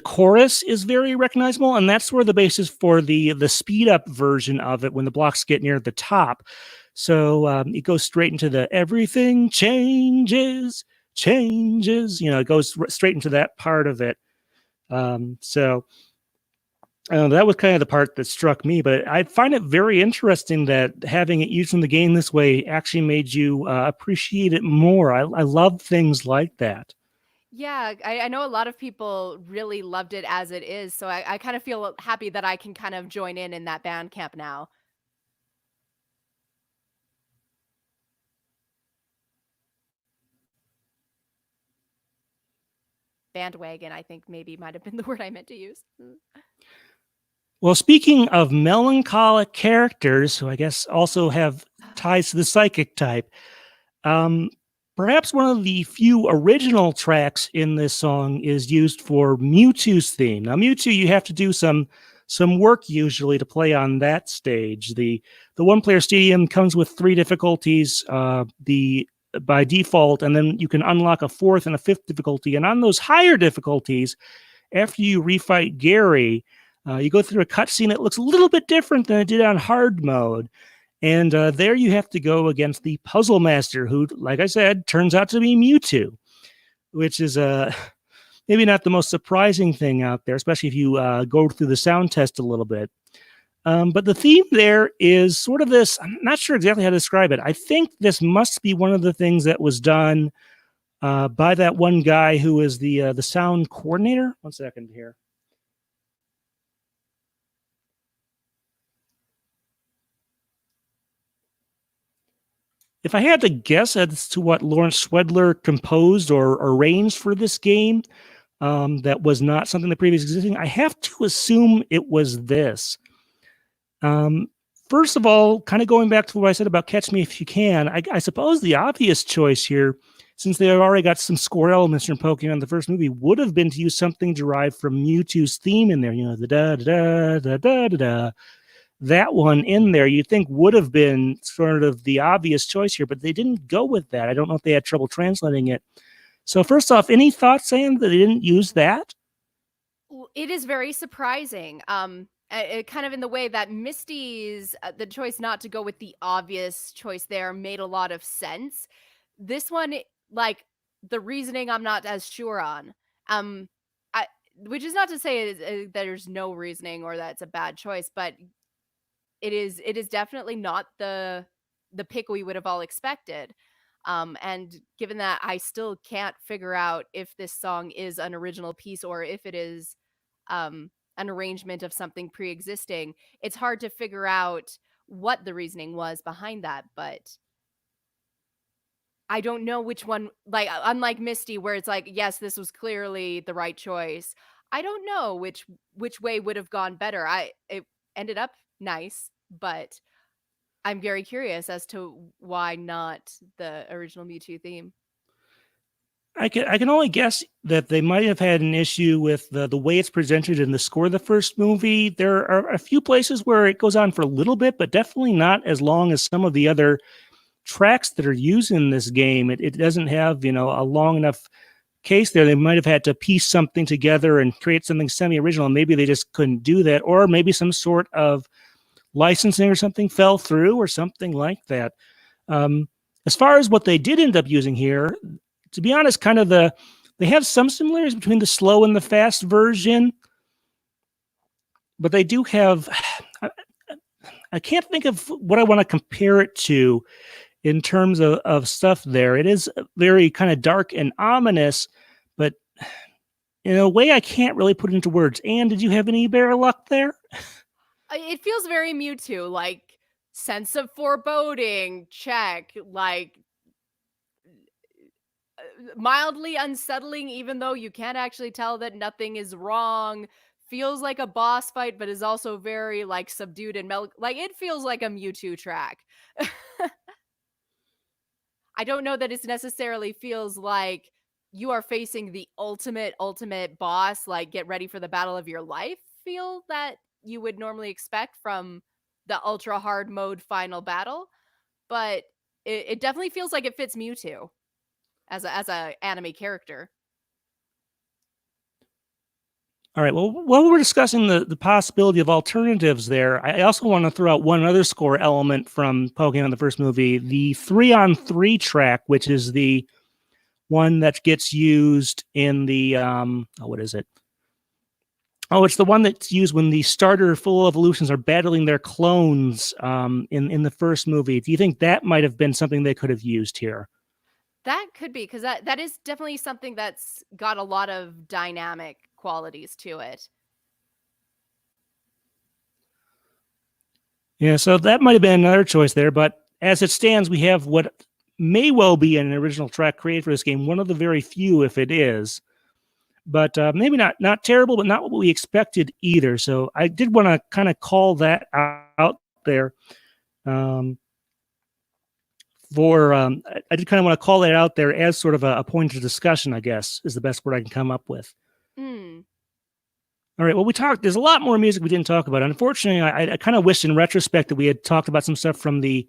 chorus is very recognizable, and that's where the basis for the speed up version of it when the blocks get near the top. So it goes straight into the everything changes, changes. It goes straight into that part of it. So that was kind of the part that struck me, but I find it very interesting that having it used in the game this way actually made you appreciate it more. I love things like that. Yeah, I know a lot of people really loved it as it is, so I kind of feel happy that I can kind of join in that band camp now. Bandwagon, I think maybe might have been the word I meant to use. Well, speaking of melancholic characters, who I guess also have ties to the psychic type, um, perhaps one of the few original tracks in this song is used for Mewtwo's theme. Now, Mewtwo, you have to do some work usually to play on that stage. The one player stadium comes with 3 difficulties, the by default, and then you can unlock a 4th and a 5th difficulty. And on those higher difficulties, after you refight Gary, you go through a cutscene that looks a little bit different than it did on hard mode. And there you have to go against the Puzzle Master, who, like I said, turns out to be Mewtwo, which is maybe not the most surprising thing out there, especially if you go through the sound test a little bit. But the theme there is sort of this. I'm not sure exactly how to describe it. I think this must be one of the things that was done by that one guy who is the sound coordinator. 1 second here. If I had to guess as to what Lawrence Swedler composed or arranged for this game, that was not something that previously existing, I have to assume it was this. Um, First of all, kind of going back to what I said about Catch Me If You Can, I suppose the obvious choice here, since they have already got some score elements from Pokemon, the first movie, would have been to use something derived from Mewtwo's theme in there. The da da da da da da da. That one in there you'd think would have been sort of the obvious choice here, but they didn't go with that. I don't know if they had trouble translating it. So first off, any thoughts, Sam, that they didn't use that? It is very surprising. Kind of in the way that Misty's the choice not to go with the obvious choice there made a lot of sense. This one, like the reasoning, I'm not as sure on. Um, I, which is not to say there's no reasoning or that it's a bad choice, but it is definitely not the pick we would have all expected. And given that I still can't figure out if this song is an original piece or if it is um an arrangement of something pre-existing, it's hard to figure out what the reasoning was behind that. But I don't know which one, like, unlike Misty, where it's like, yes, this was clearly the right choice. I don't know which way would have gone better. It ended up nice, but I'm very curious as to why not the original Mewtwo theme. I can only guess that they might have had an issue with the way it's presented in the score of the first movie. There are a few places where it goes on for a little bit, but definitely not as long as some of the other tracks that are used in this game. It doesn't have, a long enough case there. They might have had to piece something together and create something semi-original. Maybe they just couldn't do that, or maybe some sort of licensing or something fell through or something like that. As far as what they did end up using here, to be honest, they have some similarities between the slow and the fast version, but they do have, I can't think of what I want to compare it to in terms of stuff there. It is very kind of dark and ominous, but in a way I can't really put it into words. Anne, did you have any better luck there? It feels very Mewtwo, like sense of foreboding, check, like mildly unsettling, even though you can't actually tell that nothing is wrong. Feels like a boss fight, but is also very like subdued and like it feels like a Mewtwo track. I don't know that it necessarily feels like you are facing the ultimate boss, like get ready for the battle of your life feel that you would normally expect from the ultra hard mode final battle, but it definitely feels like it fits Mewtwo as a anime character. All right. Well, while we're discussing the possibility of alternatives there, I also want to throw out one other score element from Pokemon the first movie, the 3-on-3 track, which is the one that gets used in the what is it? Oh, it's the one that's used when the starter full evolutions are battling their clones in the first movie. Do you think that might have been something they could have used here? That could be, because that is definitely something that's got a lot of dynamic qualities to it. Yeah, so that might have been another choice there, but as it stands, we have what may well be an original track created for this game, one of the very few, if it is. But maybe not terrible, but not what we expected either. So I did want to kind of call that out there. I did kind of want to call that out there as sort of a point of discussion, I guess, is the best word I can come up with. All right. Well, there's a lot more music we didn't talk about. Unfortunately, I kind of wish in retrospect that we had talked about some stuff from the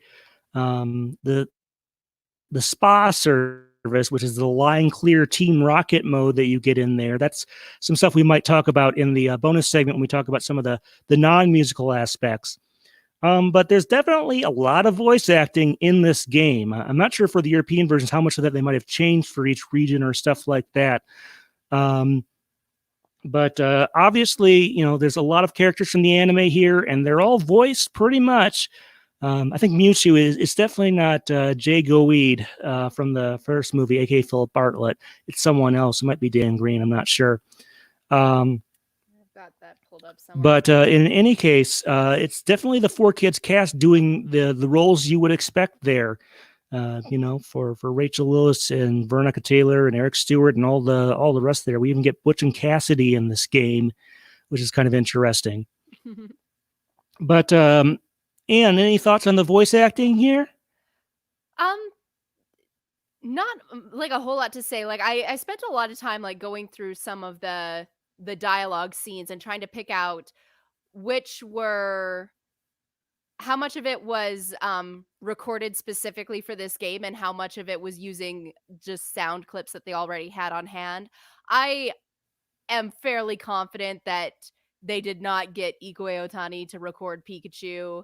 spa service, which is the Line Clear Team Rocket mode that you get in there. That's some stuff we might talk about in the bonus segment when we talk about some of the non-musical aspects. But there's definitely a lot of voice acting in this game. I'm not sure for the European versions how much of that they might have changed for each region or stuff like that. But obviously, there's a lot of characters from the anime here, and they're all voiced pretty much. I think Mewtwo is definitely not Jay Goweed from the first movie, aka Philip Bartlett. It's someone else. It might be Dan Green. I'm not sure. I've got that pulled up somewhere. But in any case, it's definitely the 4Kids cast doing the roles you would expect there. For Rachel Lewis and Veronica Taylor and Eric Stewart and all the rest there. We even get Butch and Cassidy in this game, which is kind of interesting. But Anne, any thoughts on the voice acting here? Not like a whole lot to say. Like I spent a lot of time like going through some of the dialogue scenes and trying to pick out how much of it was recorded specifically for this game and how much of it was using just sound clips that they already had on hand. I am fairly confident that they did not get Ikue Otani to record Pikachu.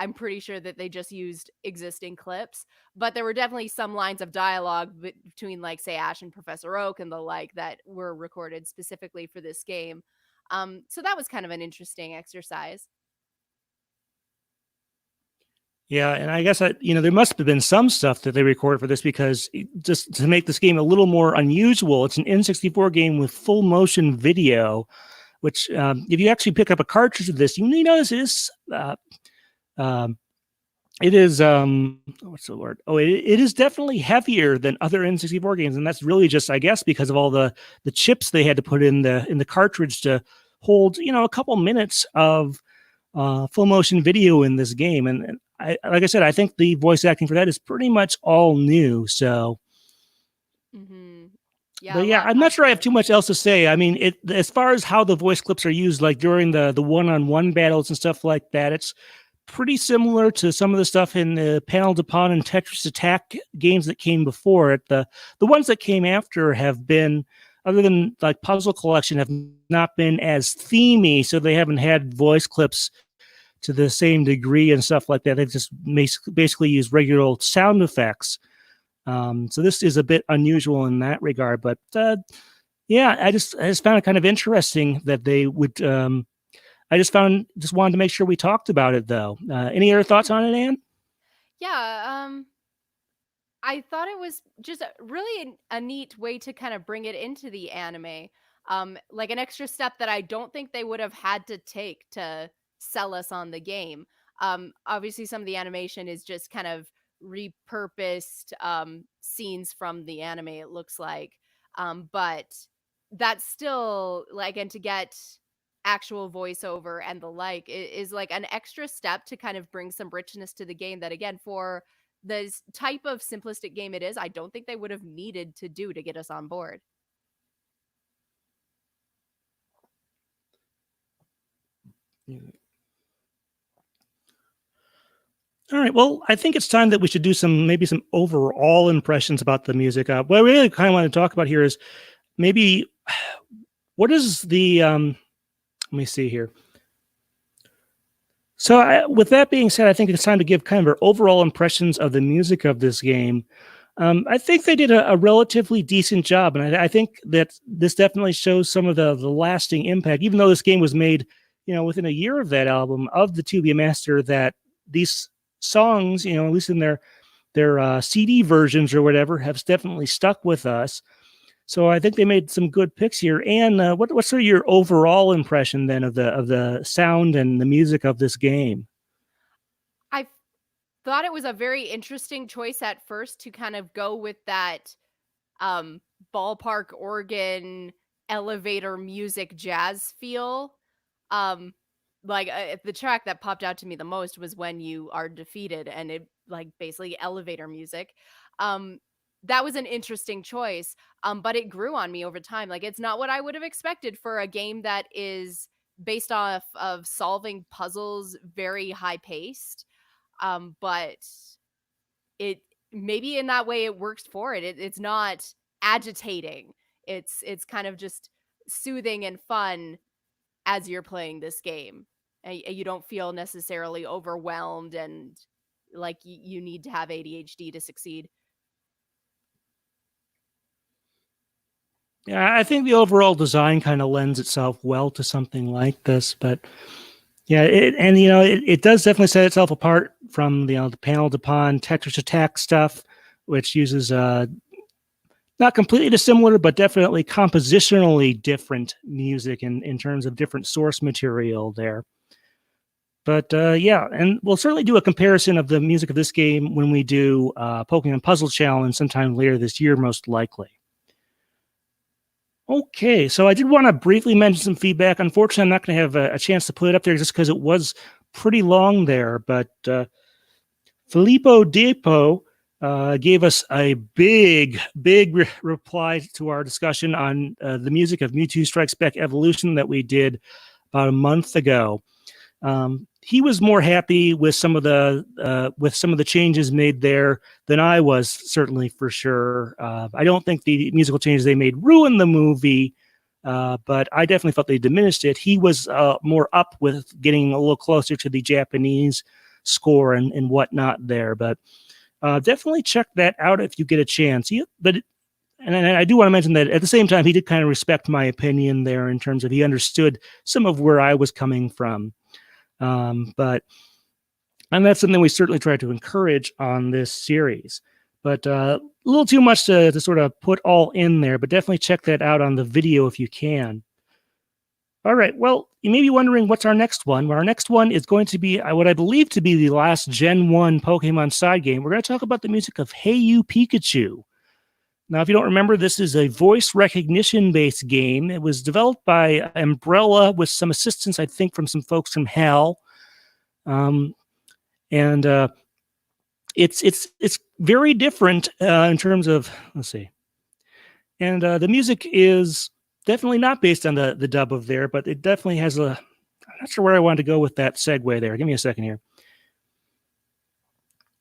I'm pretty sure that they just used existing clips, but there were definitely some lines of dialogue between, like, say, Ash and Professor Oak and the like that were recorded specifically for this game. So that was kind of an interesting exercise. Yeah, and I guess there must have been some stuff that they recorded for this, because just to make this game a little more unusual, it's an N64 game with full motion video. which if you actually pick up a cartridge of this, you notice it is what's the word? Oh, it is definitely heavier than other N64 games, and that's really just, I guess, because of all the chips they had to put in the cartridge to hold, a couple minutes of full motion video in this game. And like I said, I think the voice acting for that is pretty much all new. So, Yeah, but yeah, I'm not sure I have too much else to say. I mean, as far as how the voice clips are used, like during the one-on-one battles and stuff like that, it's pretty similar to some of the stuff in the Panel De Pon and Tetris Attack games that came before it. The ones that came after have been, other than like Puzzle Collection, have not been as themey, so they haven't had voice clips to the same degree and stuff like that. They've just basically used regular sound effects. So this is a bit unusual in that regard, but yeah, I just found it kind of interesting that they would. I just wanted to make sure we talked about it, though. Any other thoughts on it, Anne? Yeah, I thought it was just really a neat way to kind of bring it into the anime. Like an extra step that I don't think they would have had to take to sell us on the game. Obviously, some of the animation is just kind of repurposed scenes from the anime, it looks like. But that's still like, and to get actual voiceover and the like is like an extra step to kind of bring some richness to the game that, again, for this type of simplistic game it is, I don't think they would have needed to do to get us on board. All right. Well, I think it's time that we should do maybe some overall impressions about the music. What I really kind of want to talk about here is maybe what is the let me see here. So with that being said, I think it's time to give kind of our overall impressions of the music of this game. I think they did a relatively decent job, and I think that this definitely shows some of the lasting impact, even though this game was made, within a year of that album, of the To Be a Master, that these songs, at least in their CD versions or whatever, have definitely stuck with us. So I think they made some good picks here. And what's sort of your overall impression then of the sound and the music of this game? I thought it was a very interesting choice at first to kind of go with that ballpark organ elevator music jazz feel. The track that popped out to me the most was When You Are Defeated, and it like basically elevator music. That was an interesting choice, but it grew on me over time. Like, it's not what I would have expected for a game that is based off of solving puzzles, very high paced. But it maybe in that way it works for it. It's not agitating. It's kind of just soothing and fun as you're playing this game. And you don't feel necessarily overwhelmed and like you need to have ADHD to succeed. Yeah, I think the overall design kind of lends itself well to something like this, but yeah, it does definitely set itself apart from the Panel De Pon Tetris Attack stuff, which uses not completely dissimilar, but definitely compositionally different music in terms of different source material there. But yeah, and we'll certainly do a comparison of the music of this game when we do Pokemon Puzzle Challenge sometime later this year, most likely. Okay, so I did want to briefly mention some feedback. Unfortunately, I'm not going to have a chance to put it up there just because it was pretty long there. But Filippo Depo gave us a big reply to our discussion on the music of Mewtwo Strikes Back Evolution that we did about a month ago. He was more happy with some of the changes made there than I was, certainly, for sure. I don't think the musical changes they made ruined the movie, but I definitely felt they diminished it. He was more up with getting a little closer to the Japanese score and whatnot there, but definitely check that out if you get a chance. And I do want to mention that at the same time, he did kind of respect my opinion there in terms of he understood some of where I was coming from. And that's something we certainly try to encourage on this series. But a little too much to sort of put all in there, but definitely check that out on the video if you can. All right. Well, you may be wondering what's our next one. Well, our next one is going to be what I believe to be the last Gen 1 Pokemon side game. We're going to talk about the music of Hey You Pikachu. Now, if you don't remember, this is a voice recognition based game. It was developed by Umbrella with some assistance, I think, from some folks from HAL. And it's very different in terms of, let's see. And the music is definitely not based on the dub of there, but it definitely has I'm not sure where I wanted to go with that segue there. Give me a second here.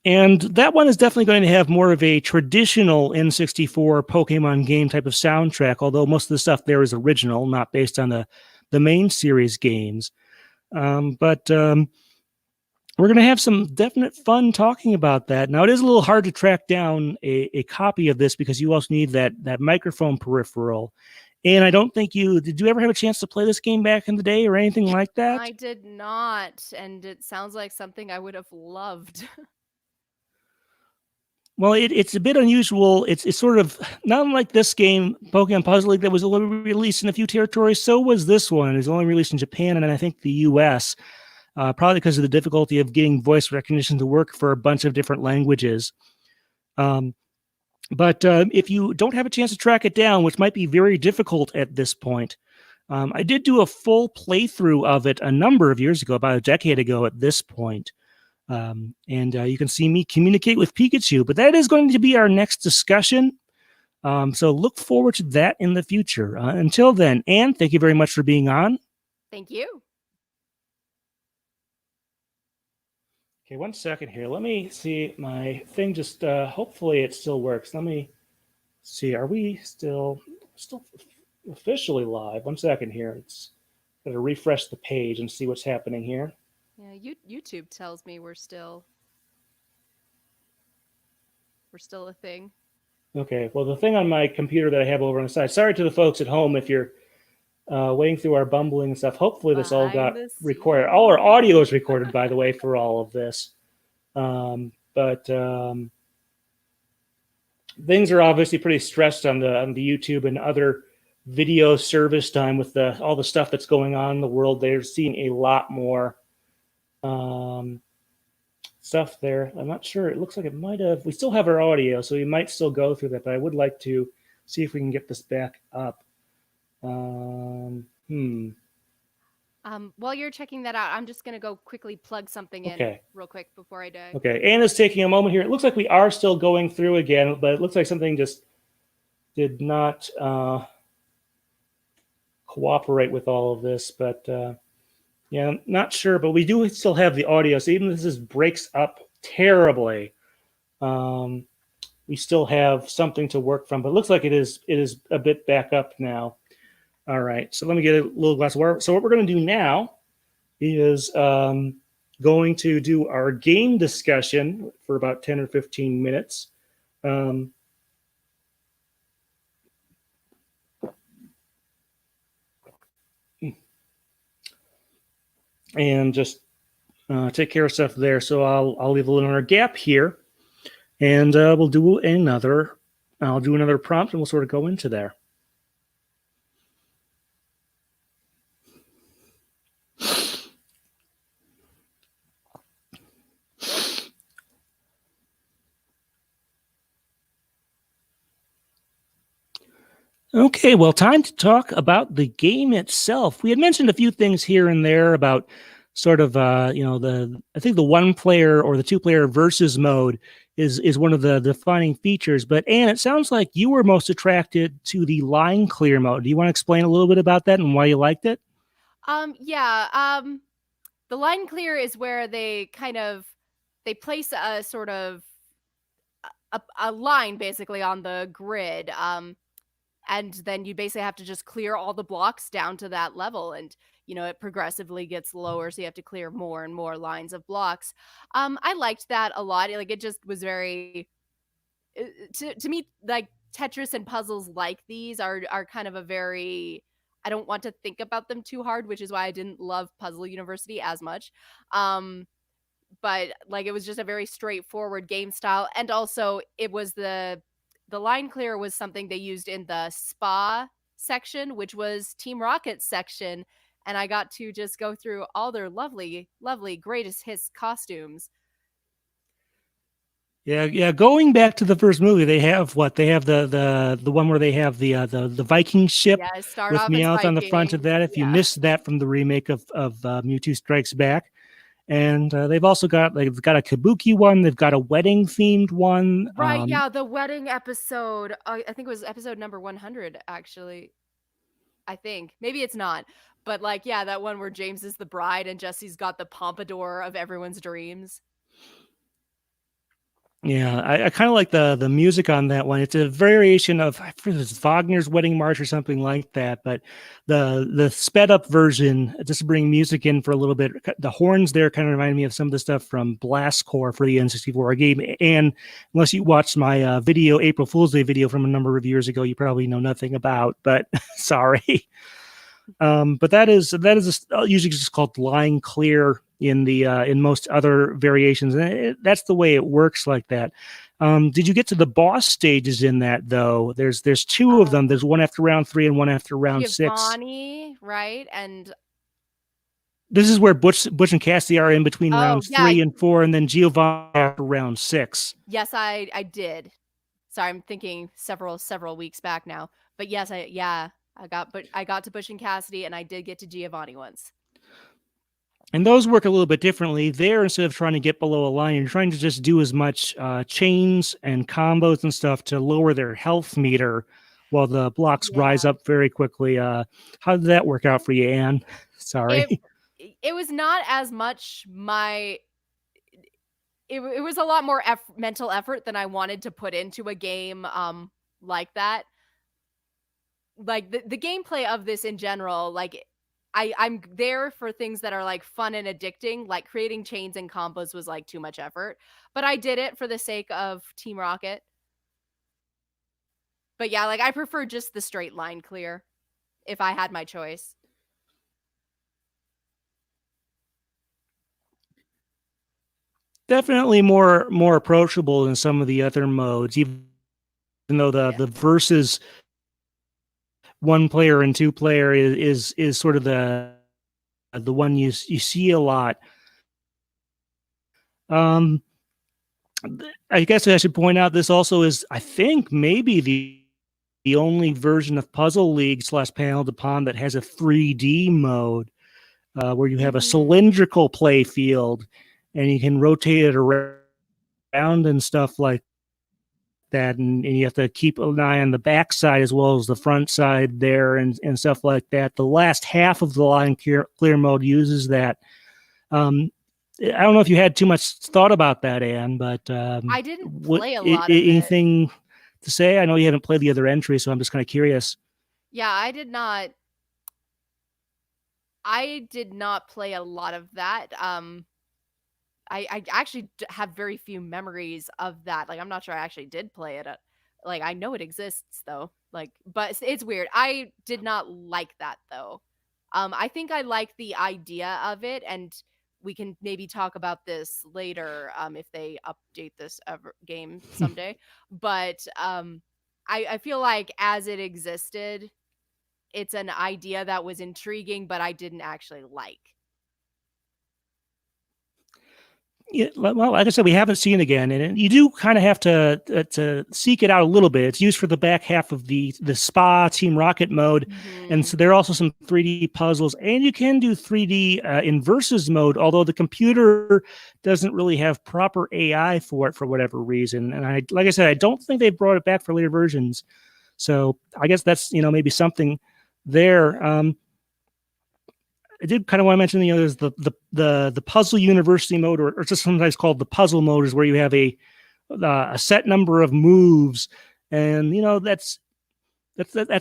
And that one is definitely going to have more of a traditional N64 Pokemon game type of soundtrack, although most of the stuff there is original, not based on the main series games. But we're going to have some definite fun talking about that. Now, it is a little hard to track down a copy of this because you also need that microphone peripheral. And I don't think did you ever have a chance to play this game back in the day or anything like that? I did not, and it sounds like something I would have loved. Well, it's a bit unusual. It's sort of not unlike this game, Pokemon Puzzle League, that was only released in a few territories. So was this one. It was only released in Japan and I think the U.S., probably because of the difficulty of getting voice recognition to work for a bunch of different languages. But if you don't have a chance to track it down, which might be very difficult at this point, I did do a full playthrough of it a number of years ago, about a decade ago at this point. And you can see me communicate with Pikachu, but that is going to be our next discussion. So look forward to that in the future. Until then, Anne, thank you very much for being on. Thank you. Okay, 1 second here. Let me see my thing. Just hopefully it still works. Let me see. Are we still officially live? 1 second here. It's got to refresh the page and see what's happening here. Yeah, YouTube tells me we're still a thing. Okay. Well, the thing on my computer that I have over on the side. Sorry to the folks at home if you're waiting through our bumbling and stuff. Hopefully this all got recorded. All our audio is recorded, by the way, for all of this. But things are obviously pretty stressed on the YouTube and other video service time with all the stuff that's going on in the world. They're seeing a lot more stuff there. I'm not sure. It looks like it might have. We still have our audio, so we might still go through that. But I would like to see if we can get this back up. While you're checking that out, I'm just gonna go quickly plug something in real quick before I die. Okay, Anna's taking a moment here. It looks like we are still going through again, but it looks like something just did not cooperate with all of this. But yeah, I'm not sure, but we do still have the audio. So even if this breaks up terribly, we still have something to work from. But it looks like it is a bit back up now. All right, so let me get a little glass of water. So what we're going to do now is going to do our game discussion for about 10 or 15 minutes. And just take care of stuff there. So I'll leave a little gap here, and we'll do another. I'll do another prompt, and we'll sort of go into there. Okay, well, time to talk about the game itself. We had mentioned a few things here and there about sort of, I think the 1-player or the 2-player versus mode is one of the defining features. But Anne, it sounds like you were most attracted to the line clear mode. Do you want to explain a little bit about that and why you liked it? The line clear is where they place a sort of a line basically on the grid. And then you basically have to just clear all the blocks down to that level. And, it progressively gets lower. So you have to clear more and more lines of blocks. I liked that a lot. Like, it just was very, to me, like Tetris and puzzles like these are kind of a very, I don't want to think about them too hard, which is why I didn't love Puzzle University as much. But like, it was just a very straightforward game style. And also it was the line clear was something they used in the spa section, which was Team Rocket's section. and I got to just go through all their lovely, lovely greatest hits costumes. Yeah, yeah. Going back to the first movie, they have what? They have the one where they have the Viking ship Yeah, start with off as Meowth on the front of Vikings. that. If you Yeah. missed that from the remake of Mewtwo Strikes Back, and they've also got they've got a Kabuki one. They've got a wedding themed one. Right, yeah, the wedding episode. I think it was episode number 100, actually. I think. Maybe it's not. But, like, yeah, that one where James is the bride and Jesse's got the pompadour of everyone's dreams. Yeah, I kind of like the music on that one. It's a variation of I forget if it's Wagner's Wedding March or something like that, but the sped up version, just to bring music in for a little bit. The horns there kind of remind me of some of the stuff from Blast Core for the N64 game. And unless you watched my video, April Fool's Day video from a number of years ago, you probably know nothing about. But sorry. But that is usually just called line clear in the in most other variations, and that's the way it works like that. Did you get to the boss stages in that though? There's two of them. There's one after round 3 and one after round 6. Giovanni, right? And This is where Butch and Cassidy are in between rounds yeah, 3 and 4, and then Giovanni after round 6. yes, I did. Sorry, I'm thinking several weeks back now. But yes, I got to Butch and Cassidy, and I did get to Giovanni once. And those work a little bit differently. There, instead of trying to get below a line, you're trying to just do as much chains and combos and stuff to lower their health meter while the blocks rise up very quickly. How did that work out for you, Anne? Sorry. It was not as much it was a lot more mental effort than I wanted to put into a game like that. Like the gameplay of this in general, like I'm there for things that are like fun and addicting. Like creating chains and combos was like too much effort, but I did it for the sake of Team Rocket. But yeah, like I prefer just the straight line clear if I had my choice. Definitely more approachable than some of the other modes, even though the versus one player and two player is sort of the one you see a lot. I guess I should point out this also is, I think, maybe the only version of Puzzle League / Panel De Pon that has a 3D mode where you have a cylindrical play field and you can rotate it around and stuff like that, and you have to keep an eye on the back side as well as the front side there and stuff like that. The last half of the line clear mode uses that. I don't know if you had too much thought about that, Anne, but I didn't play a lot of anything to say? I know you haven't played the other entry, so I'm just kind of curious. Yeah, I did not play a lot of that. I actually have very few memories of that. Like, I'm not sure I actually did play it. Like, I know it exists though. Like, but it's weird. I did not like that though. I think I like the idea of it, and we can maybe talk about this later if they update this game someday. But I feel like as it existed, it's an idea that was intriguing, but I didn't actually like. Yeah, well, like I said, we haven't seen it again, and you do kind of have to seek it out a little bit. It's used for the back half of the Spa Team Rocket mode, and so there are also some 3D puzzles, and you can do 3D in versus mode. Although the computer doesn't really have proper AI for it for whatever reason, and like I said, I don't think they've brought it back for later versions. So I guess that's maybe something there. I did kind of want to mention, there's the puzzle university mode, or just sometimes called the puzzle mode, is where you have a set number of moves, and that's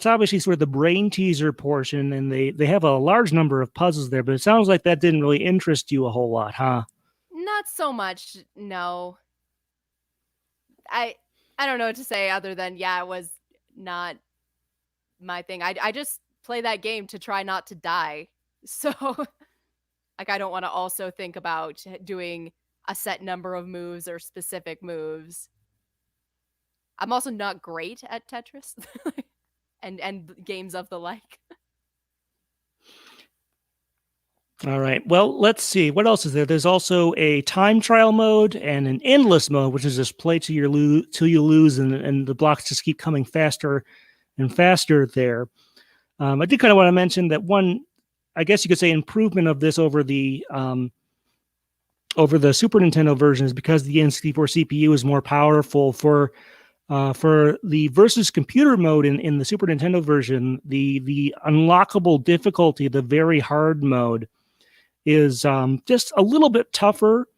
obviously sort of the brain teaser portion, and they have a large number of puzzles there. But it sounds like that didn't really interest you a whole lot, huh? Not so much. No, I don't know what to say other than it was not my thing. I just play that game to try not to die. So, like, I don't want to also think about doing a set number of moves or specific moves. I'm also not great at Tetris and games of the like. All right. Well, let's see. What else is there? There's also a time trial mode and an endless mode, which is just play till you lose, and the blocks just keep coming faster and faster there. I did kind of want to mention that one, I guess you could say, improvement of this over the Super Nintendo version is because the N64 CPU is more powerful. For the versus computer mode in the Super Nintendo version, the unlockable difficulty, the very hard mode, is just a little bit tougher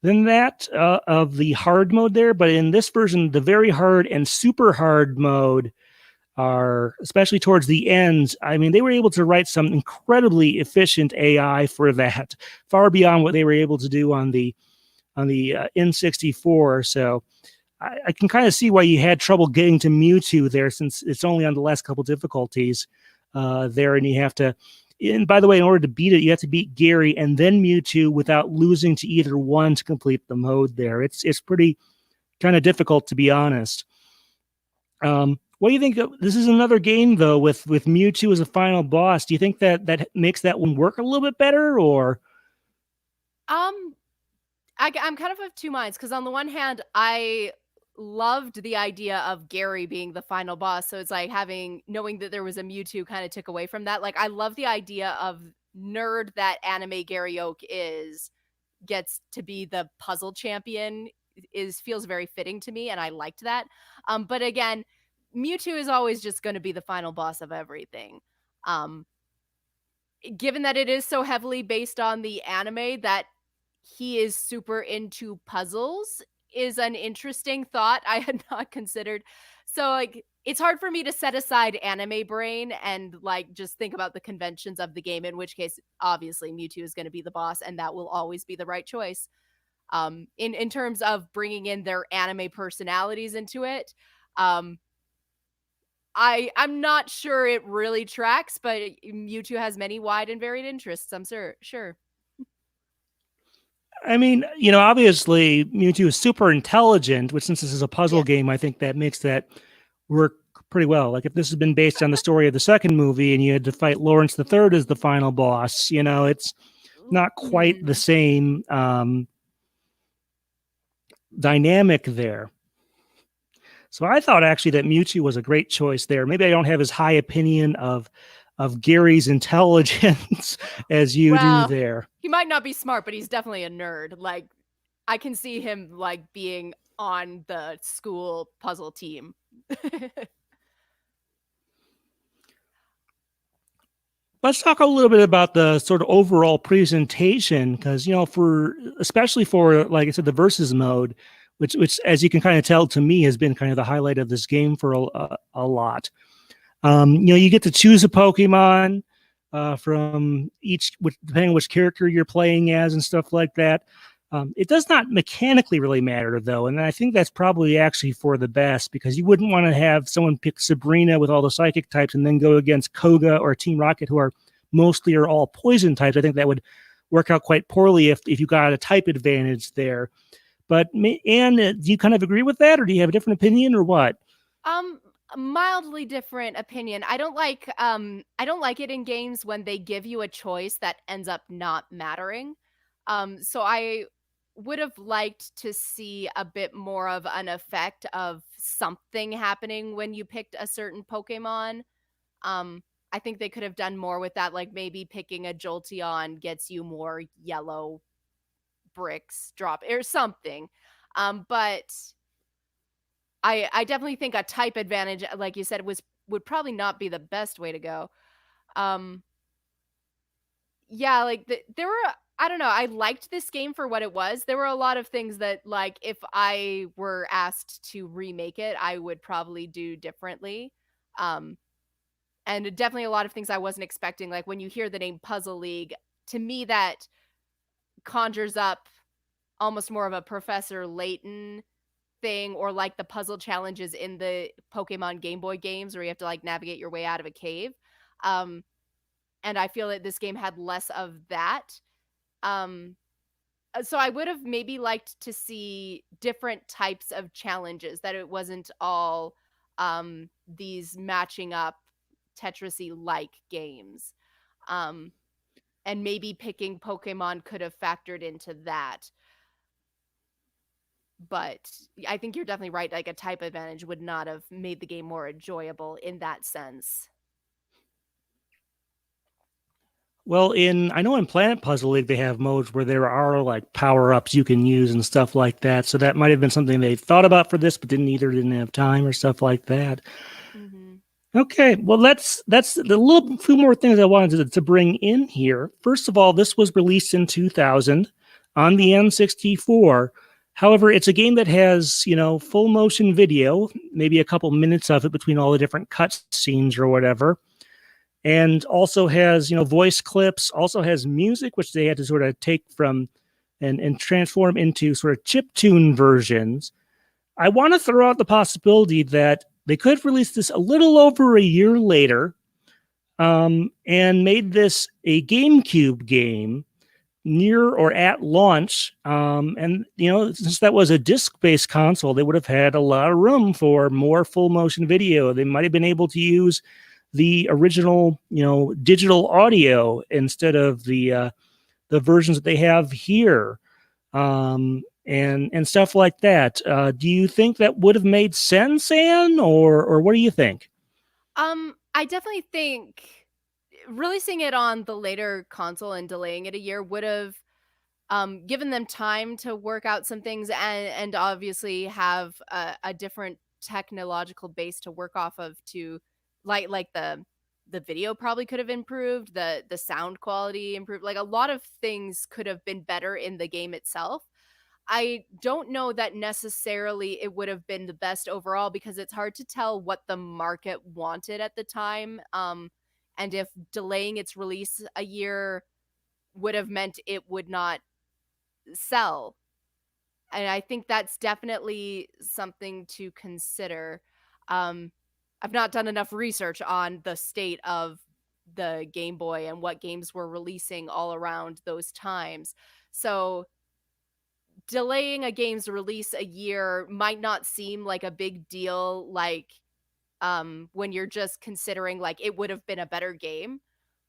than that of the hard mode there. But in this version, the very hard and super hard mode are, especially towards the ends, I mean, they were able to write some incredibly efficient AI for that, far beyond what they were able to do on the N64. So I can kind of see why you had trouble getting to Mewtwo there, since it's only on the last couple difficulties there, and you have to. And by the way, in order to beat it, you have to beat Gary and then Mewtwo without losing to either one to complete the mode there. It's pretty kind of difficult, to be honest. What do you think? This is another game though with Mewtwo as a final boss. Do you think that makes that one work a little bit better, or? Um, I'm kind of of two minds because on the one hand, I loved the idea of Gary being the final boss. So it's like knowing that there was a Mewtwo kind of took away from that. Like I love the idea of nerd that anime Gary Oak is gets to be the puzzle champion is feels very fitting to me, and I liked that. But again, Mewtwo is always just going to be the final boss of everything. Um, Given that it is so heavily based on the anime that he is super into puzzles is an interesting thought I had not considered. So like it's hard for me to set aside anime brain and like just think about the conventions of the game, in which case obviously Mewtwo is going to be the boss and that will always be the right choice. In terms of bringing in their anime personalities into it, um I'm not sure it really tracks, but Mewtwo has many wide and varied interests. I'm sure. I mean, obviously Mewtwo is super intelligent, which, since this is a puzzle Yeah. game, I think that makes that work pretty well. Like if this had been based on the story of the second movie and you had to fight Lawrence the Third as the final boss, it's not quite the Mm. same dynamic there. So I thought actually that Mewtwo was a great choice there. Maybe I don't have as high opinion of Gary's intelligence as you do Well, there. he might not be smart, but he's definitely a nerd. Like I can see him like being on the school puzzle team. Let's talk a little bit about the sort of overall presentation, because for especially for, like I said, the versus mode, which as you can kind of tell, to me has been kind of the highlight of this game for a lot. You get to choose a Pokemon from depending on which character you're playing as and stuff like that. It does not mechanically really matter, though, and I think that's probably actually for the best, because you wouldn't want to have someone pick Sabrina with all the psychic types and then go against Koga or Team Rocket, who are mostly or all poison types. I think that would work out quite poorly if you got a type advantage there. But Anne, do you kind of agree with that, or do you have a different opinion, or what? Um Mildly different opinion. I don't like it in games when they give you a choice that ends up not mattering. So I would have liked to see a bit more of an effect of something happening when you picked a certain Pokemon. I think they could have done more with that, like maybe picking a Jolteon gets you more yellow bricks drop or something. But I definitely think a type advantage, like you said, would probably not be the best way to go. Um, yeah, like there were, I don't know, I liked this game for what it was. There were a lot of things that, like, if I were asked to remake it, I would probably do differently. Um, and definitely a lot of things I wasn't expecting. Like when you hear the name Puzzle League, to me that conjures up almost more of a Professor Layton thing, or like the puzzle challenges in the Pokemon Game Boy games where you have to like navigate your way out of a cave. Um, and I feel that this game had less of that. Um, so I would have maybe liked to see different types of challenges, that it wasn't all these matching up Tetrisy like games. Um, and maybe picking Pokemon could have factored into that. But I think you're definitely right. Like a type advantage would not have made the game more enjoyable in that sense. Well, I know in Planet Puzzle League they have modes where there are like power ups you can use and stuff like that. So that might have been something they thought about for this, but didn't have time or stuff like that. Mm-hmm. Okay, well that's the little few more things I wanted to bring in here. First of all, this was released in 2000 on the N64. However, it's a game that has, full motion video, maybe a couple minutes of it between all the different cut scenes or whatever. And also has, voice clips, also has music, which they had to sort of take from and transform into sort of chiptune versions. I want to throw out the possibility that they could have released this a little over a year later and made this a GameCube game near or at launch. And, since that was a disc-based console, they would have had a lot of room for more full motion video. They might have been able to use the original, digital audio instead of the versions that they have here, and stuff like that. Do you think that would have made sense, Anne, or what do you think? I definitely think releasing it on the later console and delaying it a year would have given them time to work out some things and obviously have a different technological base to work off of to like the video probably could have improved, the sound quality improved, like a lot of things could have been better in the game itself. I don't know that necessarily it would have been the best overall because it's hard to tell what the market wanted at the time. And if delaying its release a year would have meant it would not sell. And I think that's definitely something to consider. I've not done enough research on the state of the Game Boy and what games were releasing all around those times. So delaying a game's release a year might not seem like a big deal, like when you're just considering like it would have been a better game.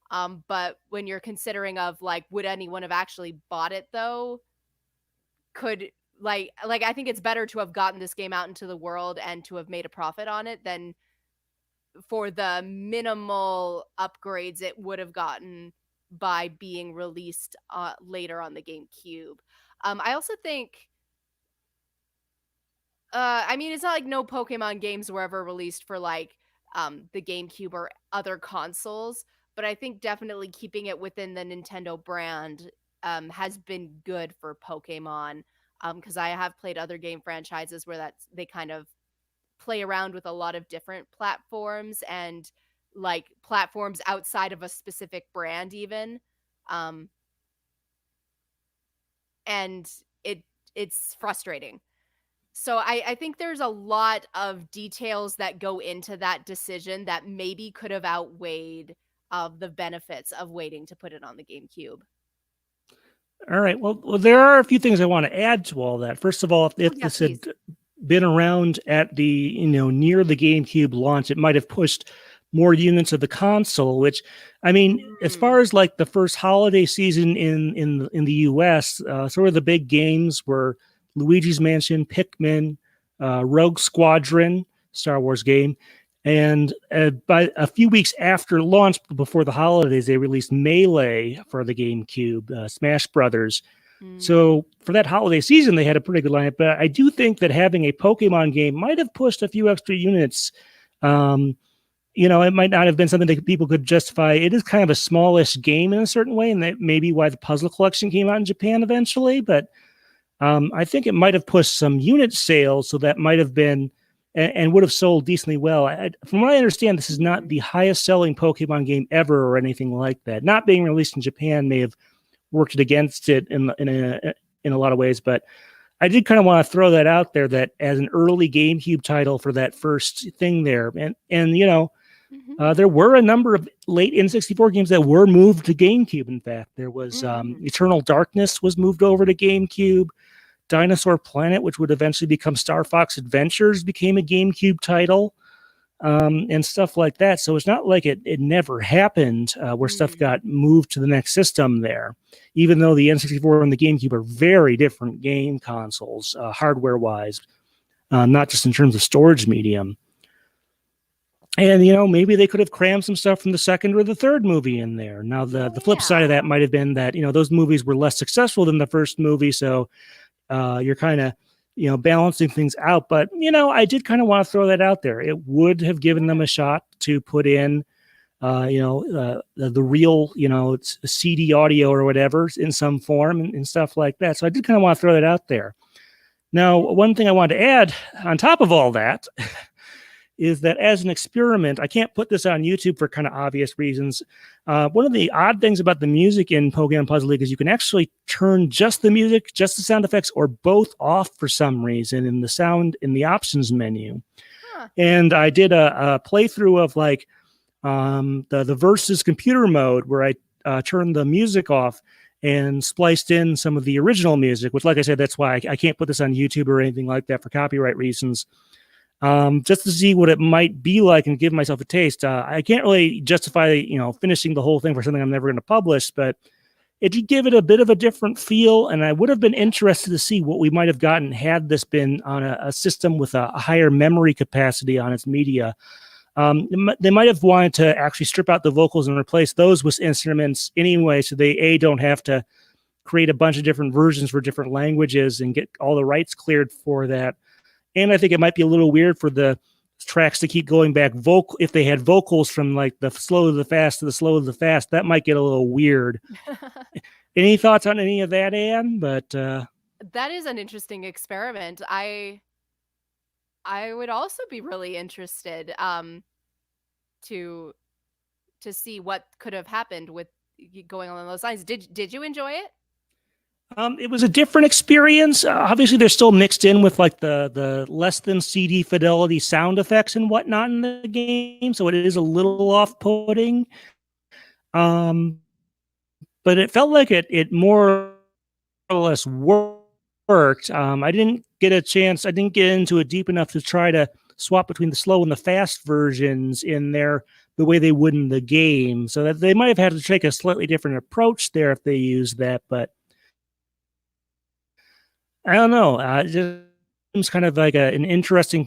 But when you're considering of like, would anyone have actually bought it though? Could like I think it's better to have gotten this game out into the world and to have made a profit on it than for the minimal upgrades it would have gotten by being released later on the GameCube. I also think I mean, it's not like no Pokemon games were ever released for like the GameCube or other consoles, but I think definitely keeping it within the Nintendo brand has been good for Pokemon, because I have played other game franchises where they kind of play around with a lot of different platforms and like platforms outside of a specific brand even. And it's frustrating. So I think there's a lot of details that go into that decision that maybe could have outweighed the benefits of waiting to put it on the GameCube. All right. Well, there are a few things I want to add to all that. First of all, if this had been around at the, near the GameCube launch, it might have pushed more units of the console, which, I mean, as far as like the first holiday season in the US, sort of the big games were Luigi's Mansion, Pikmin, Rogue Squadron, Star Wars game. And by a few weeks after launch, before the holidays, they released Melee for the GameCube, Smash Brothers. So for that holiday season, they had a pretty good lineup. But I do think that having a Pokemon game might have pushed a few extra units. It might not have been something that people could justify. It is kind of a smallish game in a certain way, and that may be why the puzzle collection came out in Japan eventually. But I think it might have pushed some unit sales, so that might have been and would have sold decently well. From what I understand, this is not the highest selling Pokemon game ever or anything like that. Not being released in Japan may have worked against it in a lot of ways, but I did kind of want to throw that out there, that as an early GameCube title for that first thing there. And there were a number of late N64 games that were moved to GameCube. In fact, there was Eternal Darkness was moved over to GameCube. Dinosaur Planet, which would eventually become Star Fox Adventures, became a GameCube title. and stuff like that. So it's not like it never happened where stuff got moved to the next system there, even though the N64 and the GameCube are very different game consoles, hardware-wise, not just in terms of storage medium. And, maybe they could have crammed some stuff from the second or the third movie in there. Now, the flip side of that might have been that, those movies were less successful than the first movie. So you're kind of, balancing things out. But, I did kind of want to throw that out there. It would have given them a shot to put in, the real, CD audio or whatever in some form and stuff like that. So I did kind of want to throw that out there. Now, one thing I wanted to add on top of all that is that as an experiment, I can't put this on YouTube for kind of obvious reasons. One of the odd things about the music in Pokemon Puzzle League is you can actually turn just the music, just the sound effects, or both off for some reason in the options menu. Huh. And I did a playthrough of like the versus computer mode where I turned the music off and spliced in some of the original music, which, like I said, that's why I can't put this on YouTube or anything like that for copyright reasons. Just to see what it might be like and give myself a taste. I can't really justify, finishing the whole thing for something I'm never going to publish, but it did give it a bit of a different feel, and I would have been interested to see what we might have gotten had this been on a system with a higher memory capacity on its media. They might have wanted to actually strip out the vocals and replace those with instruments anyway, so they don't have to create a bunch of different versions for different languages and get all the rights cleared for that. And I think it might be a little weird for the tracks to keep going back if they had vocals from like the slow to the fast to the slow to the fast. That might get a little weird. Any thoughts on any of that, Anne? But that is an interesting experiment. I would also be really interested to see what could have happened with going along those lines. Did you enjoy it? It was a different experience. Obviously, they're still mixed in with like the less than CD fidelity sound effects and whatnot in the game, so it is a little off-putting. But it felt like it more or less worked. I didn't get into it deep enough to try to swap between the slow and the fast versions in there the way they would in the game. So that they might have had to take a slightly different approach there if they used that, but I don't know. It just seems kind of like an interesting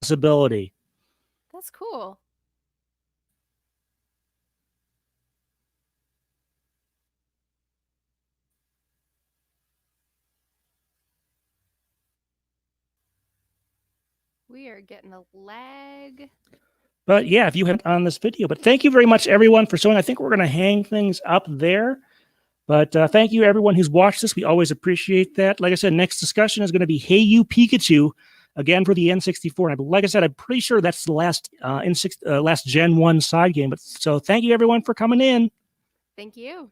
possibility. That's cool. We are getting a lag. But yeah, if you haven't on this video, but thank you very much, everyone, for showing. I think we're going to hang things up there. But thank you, everyone who's watched this. We always appreciate that. Like I said, next discussion is going to be Hey You Pikachu, again for the N64. And like I said, I'm pretty sure that's the last last Gen 1 side game. But so thank you, everyone, for coming in. Thank you.